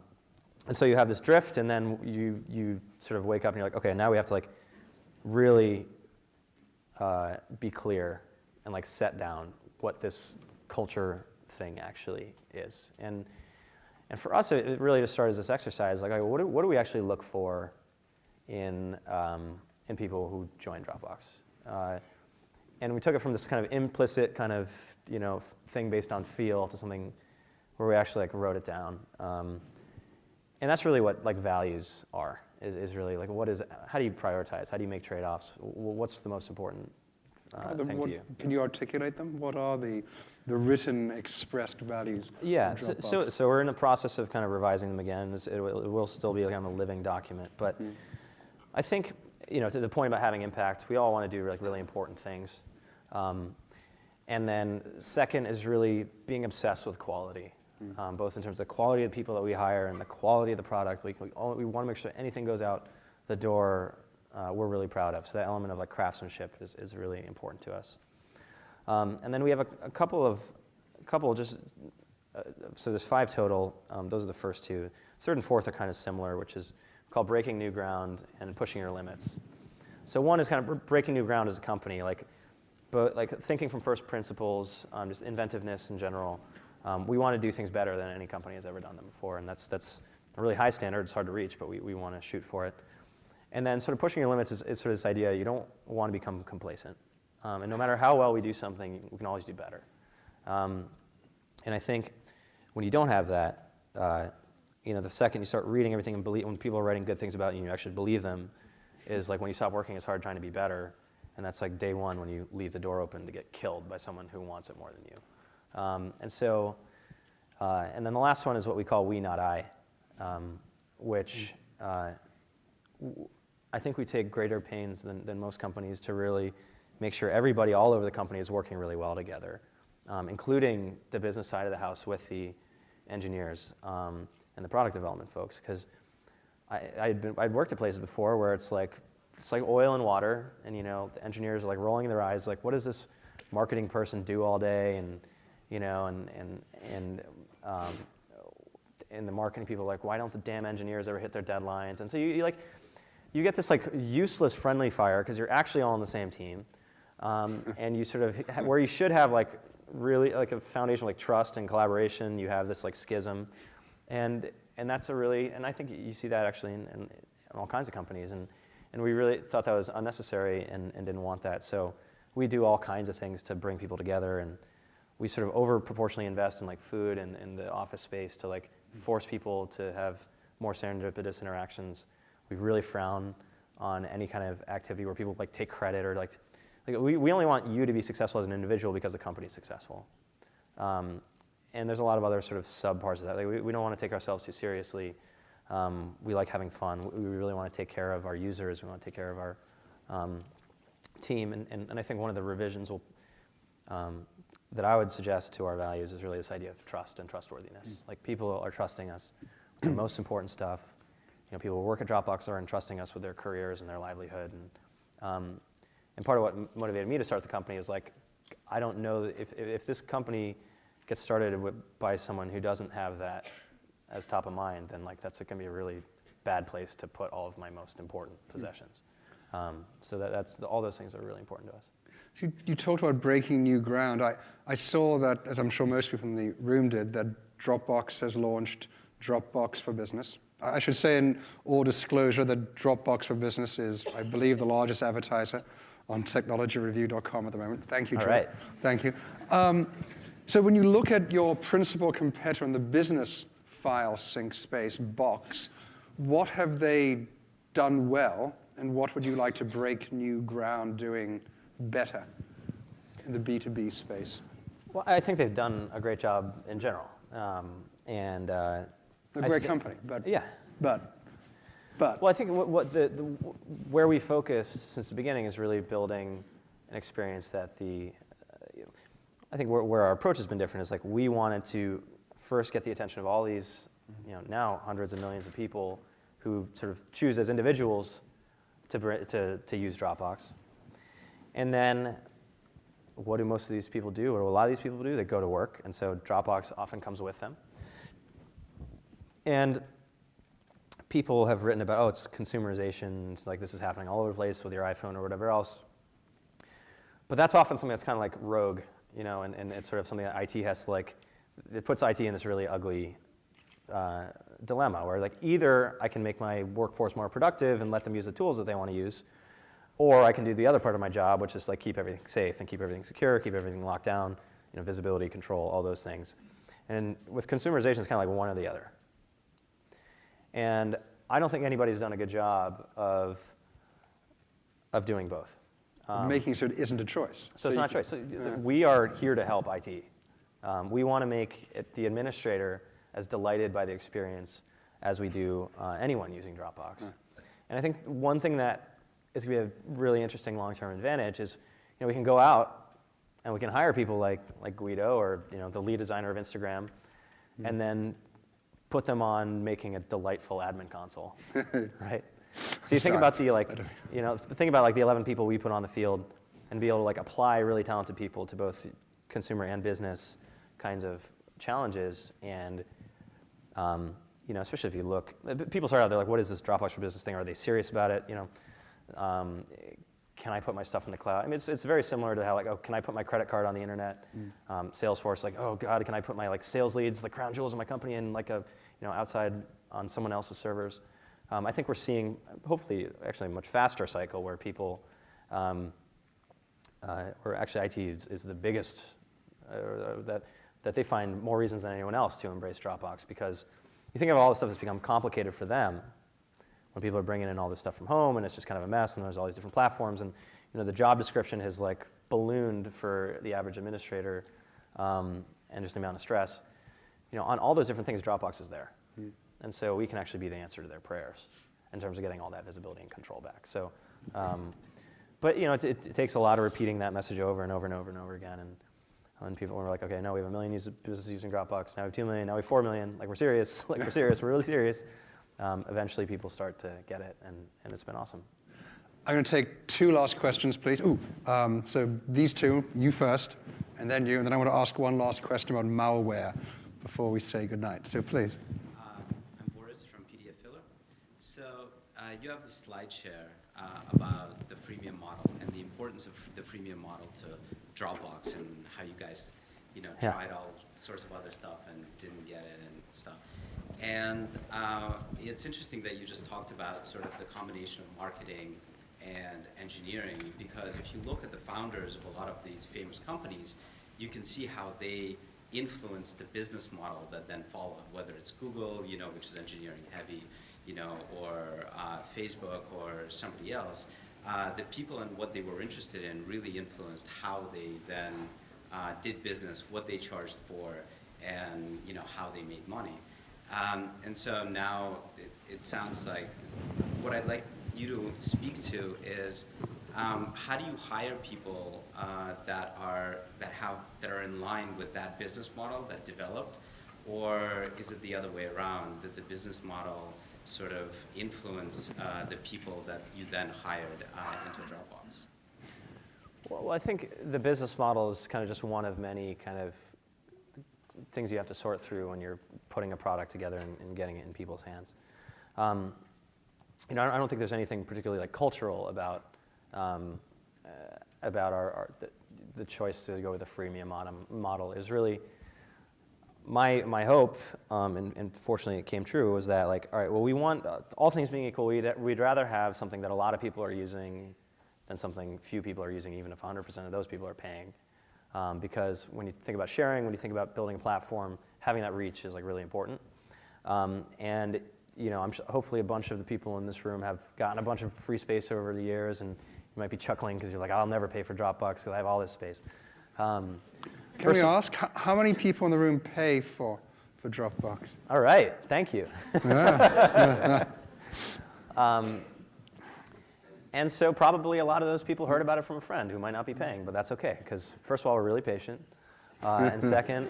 so you have this drift, and then you sort of wake up and you're like, okay, now we have to really be clear and set down what this culture thing actually is. And for us, it really just started as this exercise, what do we actually look for in people who join Dropbox? And we took it from this kind of implicit kind of thing based on feel to something where we actually wrote it down. And that's really what values are. Is really how do you prioritize? How do you make trade-offs? What's the most important thing to you? Can you articulate them? What are the written, expressed values? Yeah, so we're in the process of kind of revising them again. It will still be kind of a living document, but I think to the point about having impact, we all want to do really important things. And then second is really being obsessed with quality, both in terms of the quality of the people that we hire and the quality of the product. We want to make sure anything goes out the door we're really proud of. So that element of craftsmanship is really important to us. And then we have a couple so there's 5 total. Those are the first 2. Third and fourth are kind of similar, which is called breaking new ground and pushing your limits. So one is kind of breaking new ground as a company, but thinking from first principles, just inventiveness in general. We want to do things better than any company has ever done them before, and that's a really high standard. It's hard to reach, but we want to shoot for it. And then sort of pushing your limits is sort of this idea you don't want to become complacent. And no matter how well we do something, we can always do better. And I think when you don't have that, the second you start reading everything and when people are writing good things about you and you actually believe them, is when you stop working as hard trying to be better. And that's day one when you leave the door open to get killed by someone who wants it more than you. And then the last one is what we call we, not I, which I think we take greater pains than most companies to really make sure everybody all over the company is working really well together, including the business side of the house with the engineers and the product development folks. Because I'd worked at places before where it's like oil and water, and the engineers are rolling their eyes, what does this marketing person do all day? And the marketing people are why don't the damn engineers ever hit their deadlines? And so you get this useless friendly fire because you're actually all on the same team, and you sort of where you should have really a foundation of trust and collaboration, you have this schism, and that's and I think you see that actually in all kinds of companies, and we really thought that was unnecessary and didn't want that. So we do all kinds of things to bring people together, and we sort of over proportionally invest in food and in the office space to force people to have more serendipitous interactions. We really frown on any kind of activity where people take credit or Like we only want you to be successful as an individual because the company is successful. And there's a lot of other sort of sub-parts of that. Like we don't want to take ourselves too seriously. We like having fun. We really want to take care of our users. We want to take care of our team. And I think one of the revisions that I would suggest to our values is really this idea of trust and trustworthiness. Like people are trusting us with the most important stuff. You know, people who work at Dropbox are entrusting us with their careers and their livelihood. And part of what motivated me to start the company is like, I don't know if this company gets started by someone who doesn't have that as top of mind, then like that's going to be a really bad place to put all of my most important possessions. So all those things are really important to us. So you talked about breaking new ground. I saw that, as I'm sure most people in the room did, that Dropbox has launched Dropbox for Business. I should say in all disclosure that Dropbox for Business is, I believe, the largest advertiser on technologyreview.com at the moment. Thank you, George. All right. Thank you. So when you look at your principal competitor in the business file sync space, Box, what have they done well, and what would you like to break new ground doing better in the B2B space? Well, I think they've done a great job in general. A great company, but yeah. But well, I think where we focused since the beginning is really building an experience that I think where our approach has been different is like we wanted to first get the attention of all these, now hundreds of millions of people who sort of choose as individuals to use Dropbox. And then what do most of these people do? What do a lot of these people do? They go to work, and so Dropbox often comes with them. And people have written about, it's consumerization, it's like this is happening all over the place with your iPhone or whatever else. But that's often something that's kind of like rogue, and it's sort of something that IT has to it puts IT in this really ugly dilemma where like either I can make my workforce more productive and let them use the tools that they want to use, or I can do the other part of my job, which is like keep everything safe and keep everything secure, keep everything locked down, visibility, control, all those things. And with consumerization, it's kind of like one or the other. And I don't think anybody's done a good job of doing both. Making sure it isn't a choice. So it's not a choice. So we are here to help IT. We want to make the administrator as delighted by the experience as we do anyone using Dropbox. And I think one thing that is going to be a really interesting long-term advantage is we can go out and we can hire people like Guido or the lead designer of Instagram, and then put them on making a delightful admin console, right? So you think about the think about the 11 people we put on the field, and be able to apply really talented people to both consumer and business kinds of challenges. And especially if you look, people start out there like, what is this Dropbox for Business thing? Are they serious about it? Can I put my stuff in the cloud? I mean, it's very similar to how can I put my credit card on the internet? Salesforce, oh God, can I put my sales leads, the crown jewels of my company in outside on someone else's servers? I think we're seeing, hopefully, actually a much faster cycle where people, or actually IT is the biggest, that they find more reasons than anyone else to embrace Dropbox, because you think of all the stuff that's become complicated for them when people are bringing in all this stuff from home and it's just kind of a mess and there's all these different platforms and the job description has ballooned for the average administrator and just the amount of stress. On all those different things, Dropbox is there. And so we can actually be the answer to their prayers in terms of getting all that visibility and control back. So, but it takes a lot of repeating that message over and over and over and over again. And people were like, okay, now we have 1 million businesses using Dropbox. Now we have 2 million. Now we have 4 million. We're serious. We're serious. We're really serious. Eventually, people start to get it, and it's been awesome. I'm going to take 2 last questions, please. So these 2, you first, and then you, and then I want to ask one last question about malware before we say goodnight. So please. I'm Boris from PDF Filler. So you have the slide share about the freemium model and the importance of the freemium model to Dropbox and how you guys, tried all sorts of other stuff and didn't get it and stuff. And it's interesting that you just talked about sort of the combination of marketing and engineering, because if you look at the founders of a lot of these famous companies, you can see how they influence the business model that then followed, whether it's Google, which is engineering heavy, or Facebook or somebody else. the people and what they were interested in really influenced how they then did business, what they charged for, and how they made money. And so now it sounds like what I'd like you to speak to is how do you hire people that are in line with that business model that developed, or is it the other way around, that the business model sort of influence the people that you then hired into Dropbox? Well, I think the business model is kind of just one of many kind of things you have to sort through when you're putting a product together and getting it in people's hands. I don't think there's anything particularly like cultural about the choice to go with a freemium model. Is really my hope, and fortunately it came true, was that like, all right, well, we want, all things being equal, we'd rather have something that a lot of people are using than something few people are using, even if 100% of those people are paying. Because when you think about sharing, when you think about building a platform, having that reach is like really important. And hopefully a bunch of the people in this room have gotten a bunch of free space over the years, and you might be chuckling because you're like, I'll never pay for Dropbox because I have all this space. Can we ask, how many people in the room pay for Dropbox? All right, thank you. And so probably a lot of those people heard about it from a friend who might not be paying, but that's okay, because first of all, we're really patient. And second,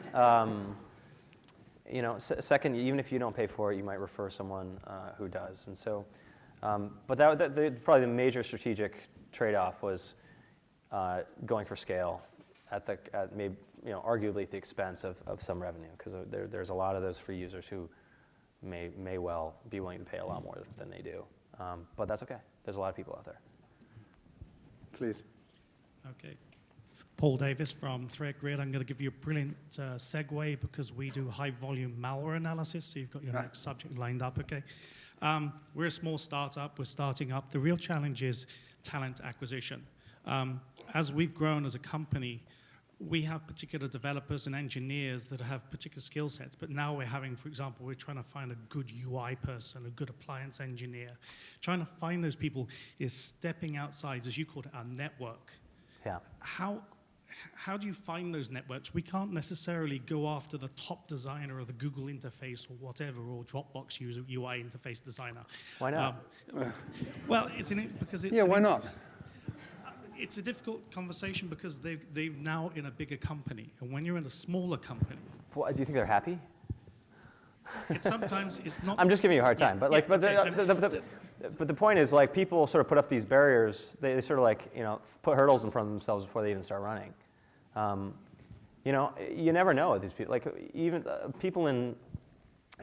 second, even if you don't pay for it, you might refer someone who does. And so, but probably the major strategic trade-off was going for scale at maybe, arguably at the expense of some revenue, because there's a lot of those free users who may well be willing to pay a lot more than they do. But that's okay. There's a lot of people out there. Please. Okay. Paul Davis from ThreatGrid. I'm going to give you a brilliant segue because we do high-volume malware analysis, so you've got your next subject lined up, okay? We're a small startup. We're starting up. The real challenge is talent acquisition. As we've grown as a company, we have particular developers and engineers that have particular skill sets, but now we're having, for example, we're trying to find a good UI person, a good appliance engineer. Trying to find those people is stepping outside, as you called it, our network. Yeah. How do you find those networks? We can't necessarily go after the top designer of the Google interface or whatever, or Dropbox UI interface designer. Why not? Well, because it's... Yeah, why not? It's a difficult conversation because they're now in a bigger company. And when you're in a smaller company... Well, do you think they're happy? Sometimes it's not... I'm just giving you a hard time. But the point is, like, people sort of put up these barriers. They sort of like, put hurdles in front of themselves before they even start running. You never know with these people. Like, even people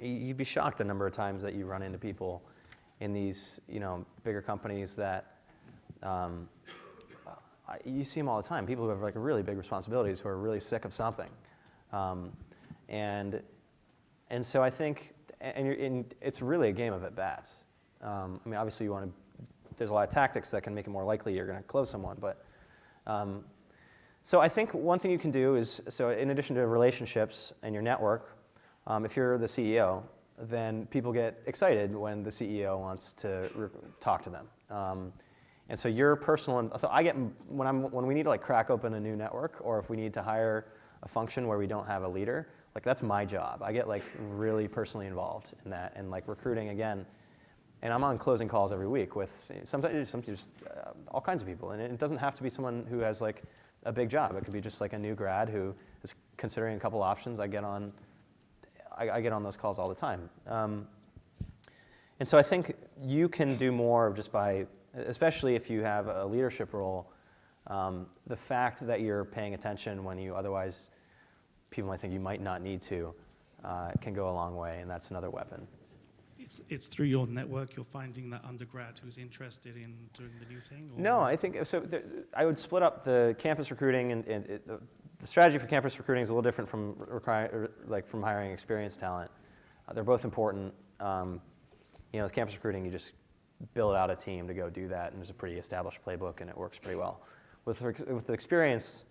you'd be shocked the number of times that you run into people in these, bigger companies that... you see them all the time. People who have like really big responsibilities who are really sick of something, and so I think, it's really a game of at bats. Obviously you want to. There's a lot of tactics that can make it more likely you're going to close someone, but so I think one thing you can do is, so in addition to relationships and your network, if you're the CEO, then people get excited when the CEO wants to talk to them. And so your personal, so I get, when we need to like crack open a new network, or if we need to hire a function where we don't have a leader, like that's my job. I get like really personally involved in that, and like recruiting again. And I'm on closing calls every week with sometimes all kinds of people. And it doesn't have to be someone who has like a big job. It could be just like a new grad who is considering a couple options. I get on those calls all the time. And so I think you can do more just by, especially if you have a leadership role, the fact that you're paying attention when you otherwise, people might think you might not need to, can go a long way, and that's another weapon. It's through your network you're finding that undergrad who's interested in doing the new thing? Or? No, I think, so I would split up the campus recruiting, and the strategy for campus recruiting is a little different from from hiring experienced talent. They're both important. With campus recruiting, you just build out a team to go do that, and there's a pretty established playbook, and it works pretty well. With the experience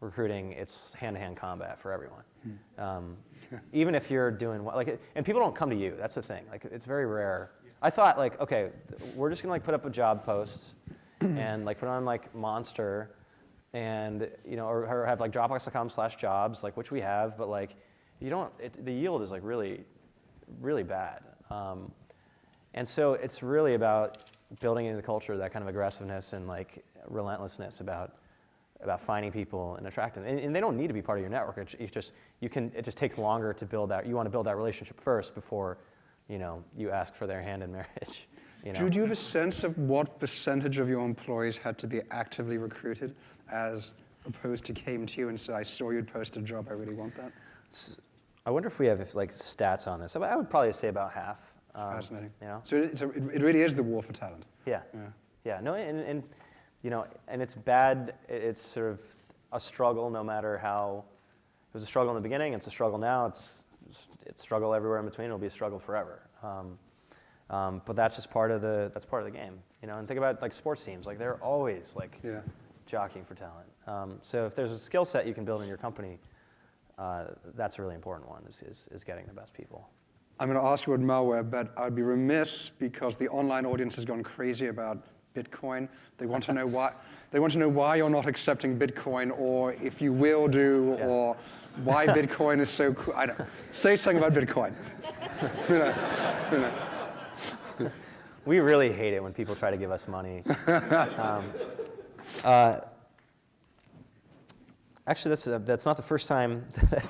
recruiting, it's hand-to-hand combat for everyone. Even if you're doing and people don't come to you. That's the thing. Like, it's very rare. I thought, okay, we're just gonna put up a job post, and like put on like Monster, and or have like Dropbox.com/jobs, like which we have, but like the yield is like really, really bad. And so it's really about building into the culture that kind of aggressiveness and like relentlessness about finding people and attracting them. And they don't need to be part of your network. It just takes longer to build that. You want to build that relationship first before you ask for their hand in marriage. Do you have a sense of what percentage of your employees had to be actively recruited as opposed to came to you and said, I saw you'd post a job, I really want that? I wonder if we have like stats on this. I would probably say about half. Fascinating. So it really is the war for talent. Yeah. No, and it's bad. It's sort of a struggle, no matter how. It was a struggle in the beginning. It's a struggle now. It's struggle everywhere in between. It'll be a struggle forever. But that's just part of the game. And think about like sports teams. Like they're always like jockeying for talent. So if there's a skill set you can build in your company, that's a really important one. Is getting the best people. I'm going to ask you about malware, but I'd be remiss because the online audience has gone crazy about Bitcoin. They want to know why. They want to know why you're not accepting Bitcoin, or if you will do, or why Bitcoin is so cool. I don't say something about Bitcoin. We really hate it when people try to give us money. Actually, that's not the first time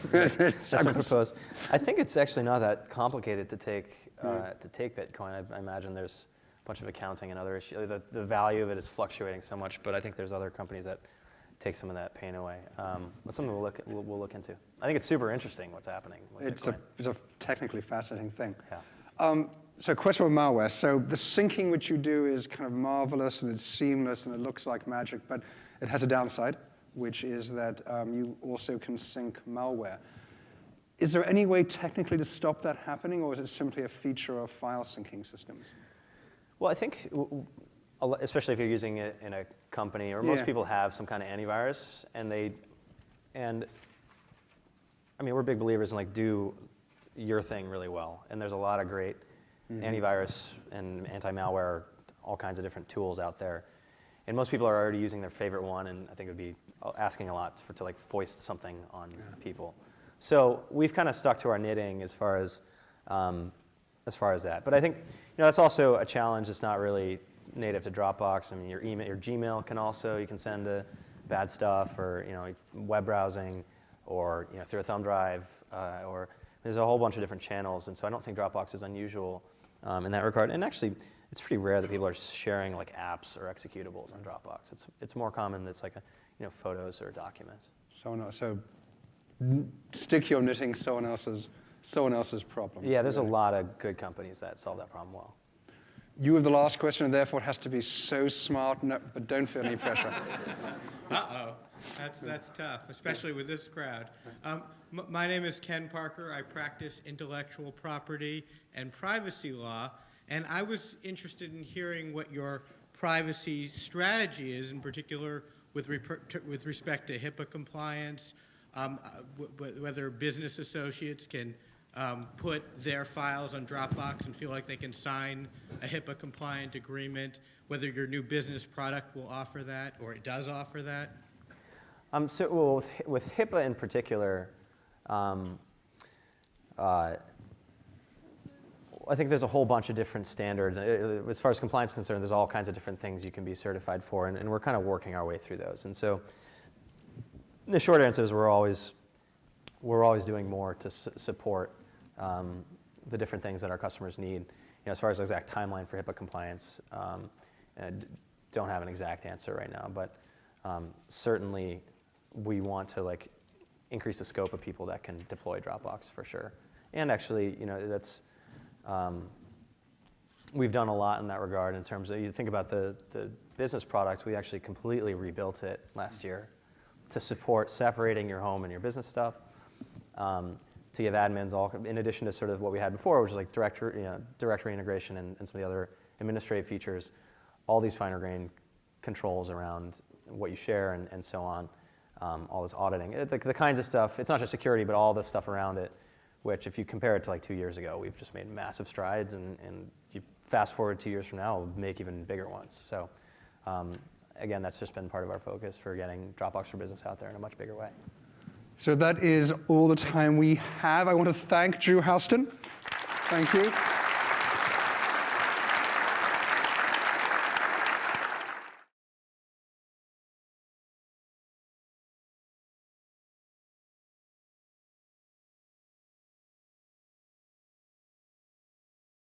that's been proposed. I think it's actually not that complicated to take Bitcoin. I imagine there's a bunch of accounting and other issues. The value of it is fluctuating so much, but I think there's other companies that take some of that pain away. That's something we'll look into. I think it's super interesting what's happening with Bitcoin. It's a technically fascinating thing. Yeah. So question about malware. So the syncing which you do is kind of marvelous and it's seamless and it looks like magic, but it has a downside, which is that you also can sync malware. Is there any way technically to stop that happening, or is it simply a feature of file syncing systems? Well, I think, especially if you're using it in a company, or most people have some kind of antivirus, and I mean, we're big believers in like do your thing really well, and there's a lot of great antivirus and anti-malware, all kinds of different tools out there. And most people are already using their favorite one, and I think it would be asking a lot to like foist something on people. So we've kind of stuck to our knitting as far as that. But I think that's also a challenge. It's not really native to Dropbox. I mean, your email, your Gmail can also, you can send bad stuff, or web browsing, or through a thumb drive, or there's a whole bunch of different channels. And so I don't think Dropbox is unusual in that regard. And actually, it's pretty rare that people are sharing like apps or executables on Dropbox. It's more common that it's like photos or documents. So stick your knitting someone else's problem. Yeah, there's a lot of good companies that solve that problem well. You have the last question, and therefore it has to be so smart. No, but don't feel any pressure. Uh-oh, that's tough, especially with this crowd. My name is Ken Parker. I practice intellectual property and privacy law, and I was interested in hearing what your privacy strategy is, in particular with respect to HIPAA compliance, whether business associates can put their files on Dropbox and feel like they can sign a HIPAA-compliant agreement, whether your new business product will offer that, or it does offer that? With HIPAA in particular, I think there's a whole bunch of different standards. As far as compliance is concerned, there's all kinds of different things you can be certified for, and we're kind of working our way through those. And so the short answer is we're always doing more to support the different things that our customers need. As far as the exact timeline for HIPAA compliance, don't have an exact answer right now, but certainly we want to increase the scope of people that can deploy Dropbox for sure. And actually, that's we've done a lot in that regard in terms of, you think about the business product, we actually completely rebuilt it last year to support separating your home and your business stuff, to give admins all, in addition to sort of what we had before, which is like directory integration and some of the other administrative features, all these finer grained controls around what you share and so on, all this auditing. The kinds of stuff, it's not just security, but all the stuff around it, which if you compare it to 2 years ago, we've just made massive strides, and you fast forward 2 years from now, we'll make even bigger ones. So again, that's just been part of our focus for getting Dropbox for Business out there in a much bigger way. So that is all the time we have. I want to thank Drew Houston. Thank you.